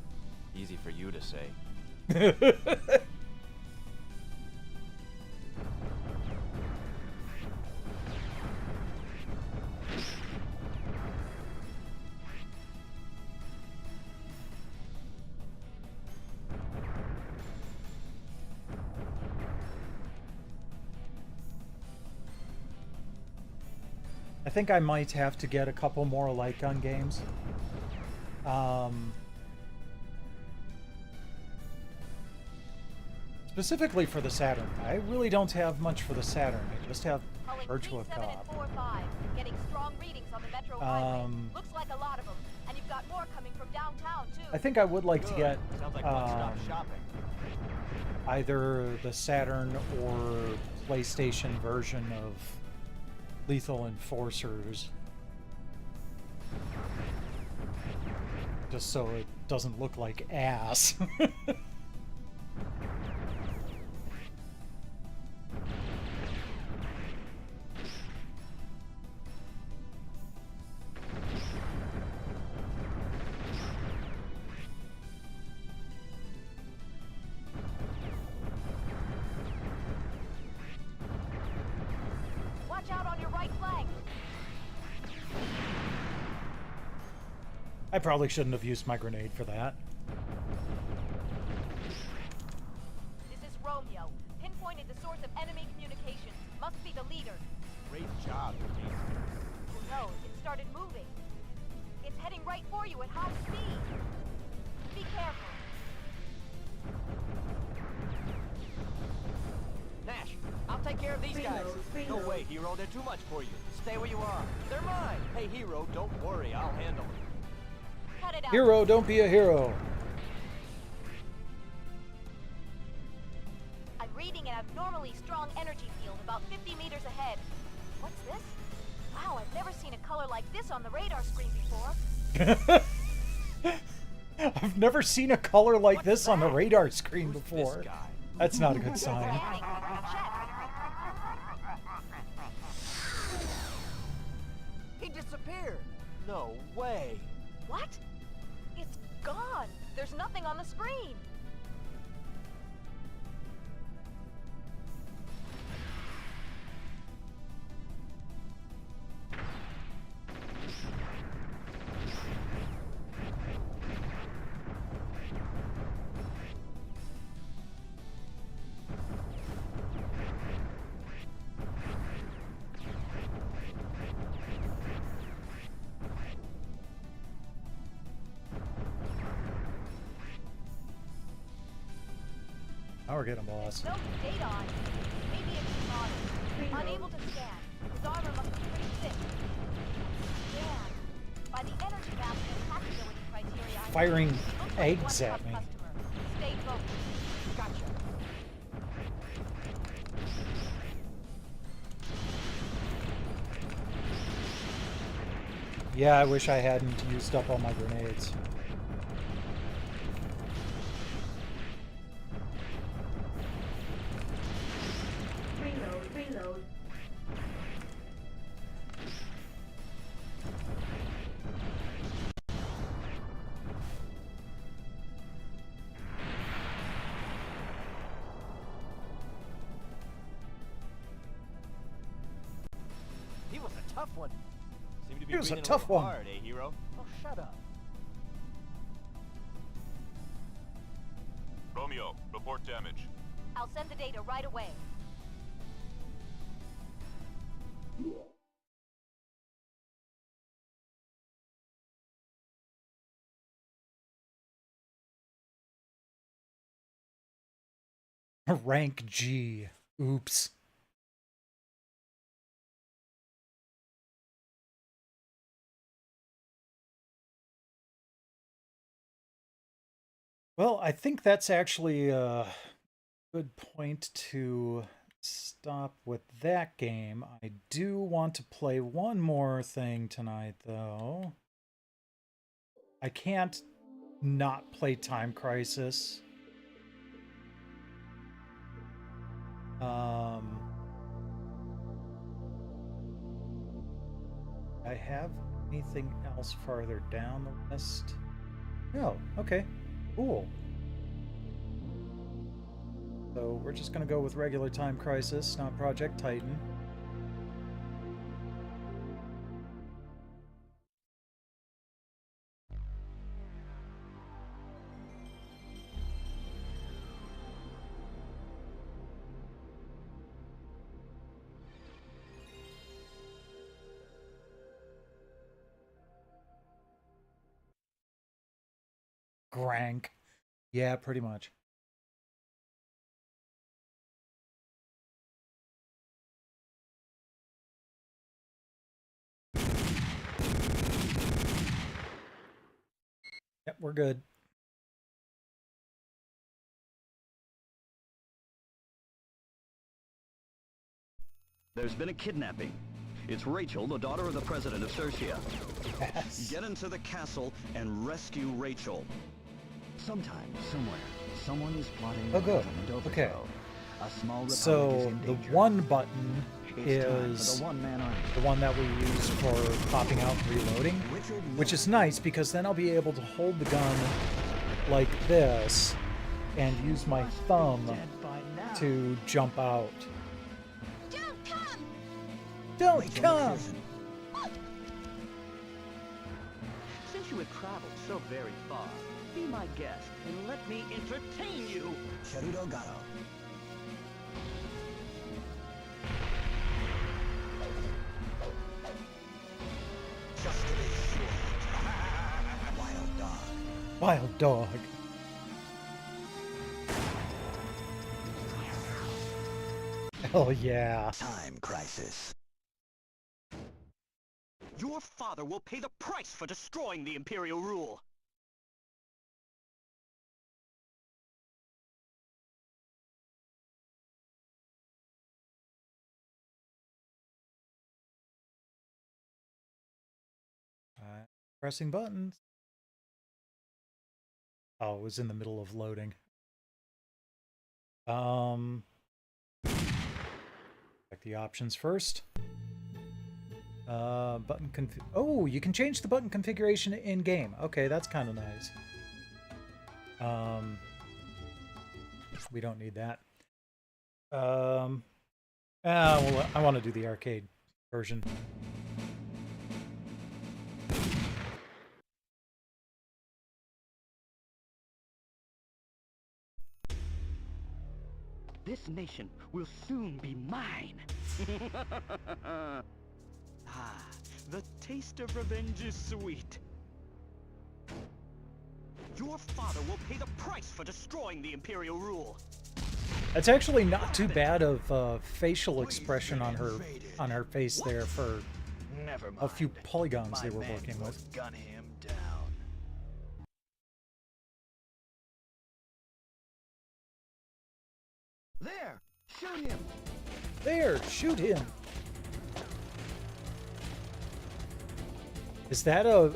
M: Easy for you to say.
A: I think I might have to get a couple more light gun games. Specifically for the Saturn. I really don't have much for the Saturn. I just have
B: Calling
A: Virtua
B: 37 and
A: Cop.
B: 45. Getting strong readings on the Metro Highway. Looks like a lot of them. And you've got more coming from downtown, too.
A: I think I would like to get
M: Sounds like one-stop shopping.
A: either the Saturn or PlayStation version of Lethal Enforcers. Just so it doesn't look like ass.
B: Watch out on your right flank.
A: I probably shouldn't have used my grenade for that.
B: This is Romeo. Pinpointed the source of enemy communications. Must be the leader.
M: Great job, Denise.
B: Who knows? It started moving. It's heading right for you at high speed. Be careful.
M: Nash, I'll take care of these guys. No way, Hero. They're too much for you. Stay where you are. They're mine. Hey, Hero, don't worry. I'll handle it.
B: Cut it out.
A: Hero, don't be a hero.
B: I'm reading an abnormally strong energy field about 50 meters ahead. What's this? Wow, I've never seen a color like this on the radar screen before.
A: I've never seen a color like this on the radar screen before. That's not a good sign.
M: He disappeared. No way.
B: What? It's gone. There's nothing on the screen.
A: Now we're getting lost.
B: No data on it. Maybe it's spotted. Unable to scan. His armor must be pretty thick. Scan. By the energy map and hackability criteria,
A: Firing
B: looks like
A: eggs
B: one
A: at
B: tough
A: me.
B: customer. Stay focused.
M: Gotcha.
A: Yeah, I wish I hadn't used up all my grenades.
N: Reload.
M: He was a tough one. Seemed to be
A: He was a
M: breathing
A: tough
M: little
A: one.
M: hard, eh, Hero? Oh, shut up.
I: Romeo, report damage.
B: I'll send the data right away.
A: Rank G. Oops. Well, I think that's actually a good point to stop with that game. I do want to play one more thing tonight, though. I can't not play Time Crisis. I have anything else farther down the list? No. Okay. Cool. So we're just going to go with regular Time Crisis, not Project Titan. Grank. Yeah, pretty much. Yep, we're good.
O: There's been a kidnapping. It's Rachel, the daughter of the president of Circia.
A: Yes.
O: Get into the castle and rescue Rachel. Sometime, somewhere, someone is plotting
A: Oh, good.
O: government overthrow.
A: Okay.
O: A small republic is
A: So
O: in
A: the
O: danger.
A: one button
O: It's time for
A: is
O: the one-man army.
A: the one that we use for popping out and reloading, which is nice because then I'll be able to hold the gun like this and use my thumb to jump out.
D: Don't come!
A: Don't come!
O: Since you have traveled so very far, be my guest and let me entertain you. Sharudo Garo.
C: Just to be sure. Wild dog.
A: Wild dog. Hell yeah.
C: Time crisis.
O: Your father will pay the price for destroying the Imperial rule.
A: Pressing buttons. Oh, it was in the middle of loading. Check the options first. Oh, you can change the button configuration in game. Okay, that's kind of nice. We don't need that. Well, I want to do the arcade version.
O: This nation will soon be mine. Ah, the taste of revenge is sweet. Your father will pay the price for destroying the Imperial rule.
A: That's actually not too bad of facial expression on her face there for a few polygons they were working with.
C: Gun him down. There! Shoot him!
A: There! Shoot him! Is that a...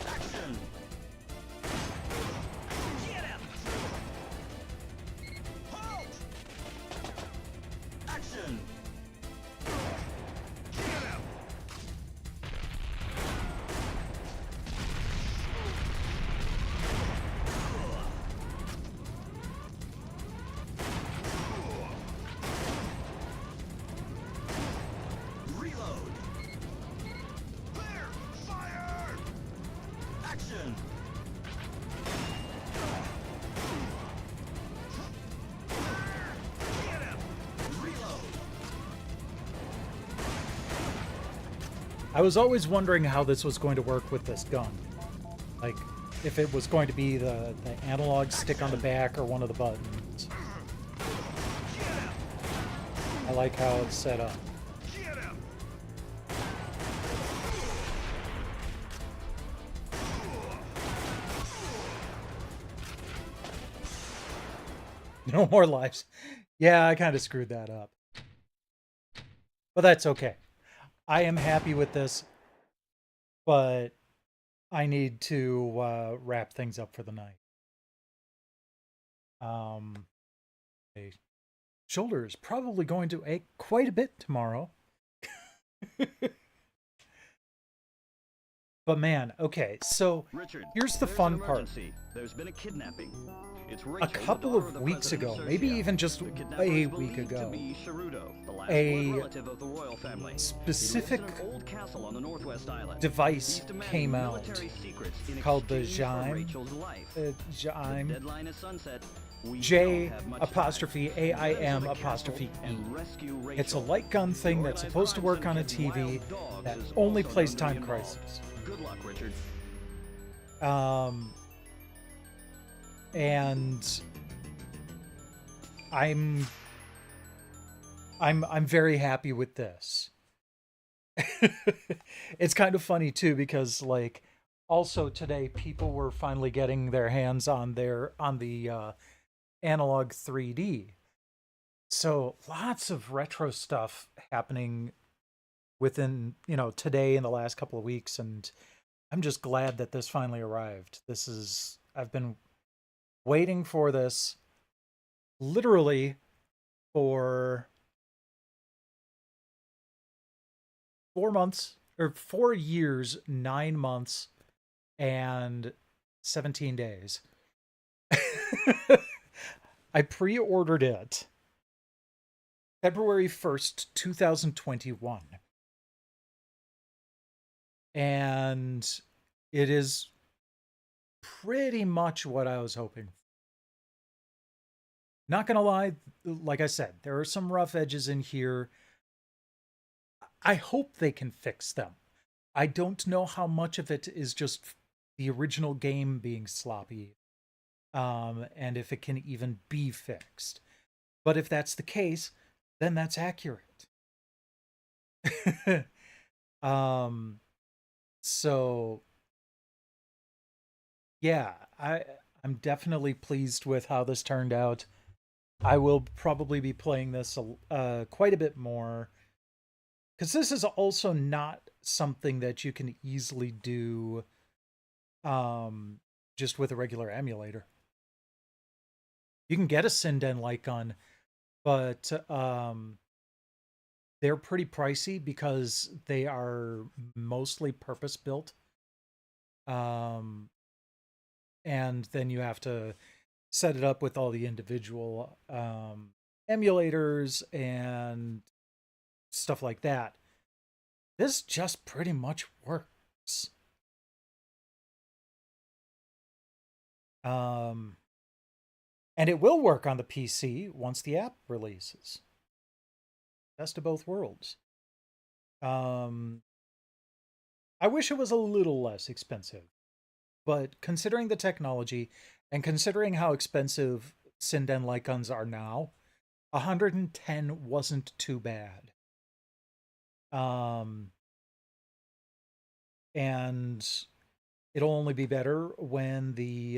O: Action! Get him! Halt! Action! Get him! Reload! Clear! Fire! Action! Get him! Reload!
A: I was always wondering how this was going to work with this gun. Like, if it was going to be the analog stick on the back or one of the buttons. I like how it's set up.
C: Get him!
A: No more lives. Yeah, I kind of screwed that up. But that's okay. I am happy with this, but I need to wrap things up for the night. My shoulder is probably going to ache quite a bit tomorrow. But man, okay, so
O: Richard,
A: here's the
O: there's
A: fun
O: an
A: part.
O: emergency. There's been a kidnapping. It's
A: A
O: Rachel,
A: couple
O: the daughter
A: of
O: the
A: weeks
O: President
A: ago,
O: of
A: maybe
O: Sergio.
A: even just
O: The kidnapper
A: a
O: is
A: week
O: believed
A: ago,
O: to be Sharudo, the last
A: a
O: blood relative of the royal family.
A: specific
O: He lives in an old castle on the Northwest Island.
A: device
O: He's demanding
A: came out
O: military secrets in
A: called the
O: exchange for
A: Jaime.
O: Rachel's life. The
A: Jaime.
O: deadline is sunset. We
A: J
O: don't have much
A: apostrophe
O: time.
A: AIM
O: Go to the
A: apostrophe E.
O: castle and rescue
A: It's a
O: Rachel.
A: light gun thing
O: The
A: that's
O: organized
A: supposed to
O: crime
A: work on a
O: syndicate
A: TV
O: Wild Dogs
A: that
O: is
A: only
O: also
A: plays
O: known to be
A: Time
O: involved.
A: Crisis.
O: Good luck, Richard.
A: And I'm very happy with this. It's kind of funny too because like also today people were finally getting their hands on the analog 3D. So lots of retro stuff happening within, today and the last couple of weeks, and I'm just glad that this finally arrived. I've been waiting for this literally for 4 months, or 4 years, 9 months, and 17 days. I pre-ordered it February 1st, 2021. And it is pretty much what I was hoping for. Not gonna lie, like I said, there are some rough edges in here. I hope they can fix them. I don't know how much of it is just the original game being sloppy, and if it can even be fixed. But if that's the case, then that's accurate. So yeah, I'm definitely pleased with how this turned out. I will probably be playing this quite a bit more, because this is also not something that you can easily do just with a regular emulator. You can get a Sinden light gun, but they're pretty pricey because they are mostly purpose built. And then you have to set it up with all the individual emulators and stuff like that. This just pretty much works. And it will work on the PC once the app releases. Best of both worlds. I wish it was a little less expensive, but considering the technology and considering how expensive Sinden light guns are now, 110 wasn't too bad. And it'll only be better when the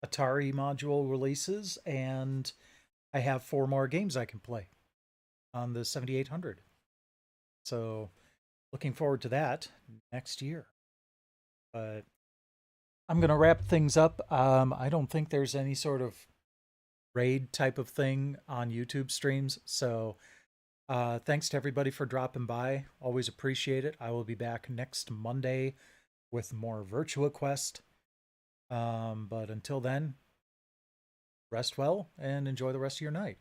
A: Atari module releases and I have 4 more games I can play on the 7800. So looking forward to that next year. But I'm going to wrap things up. I don't think there's any sort of raid type of thing on YouTube streams. So thanks to everybody for dropping by. Always appreciate it. I will be back next Monday with more Virtua Quest. But until then, rest well and enjoy the rest of your night.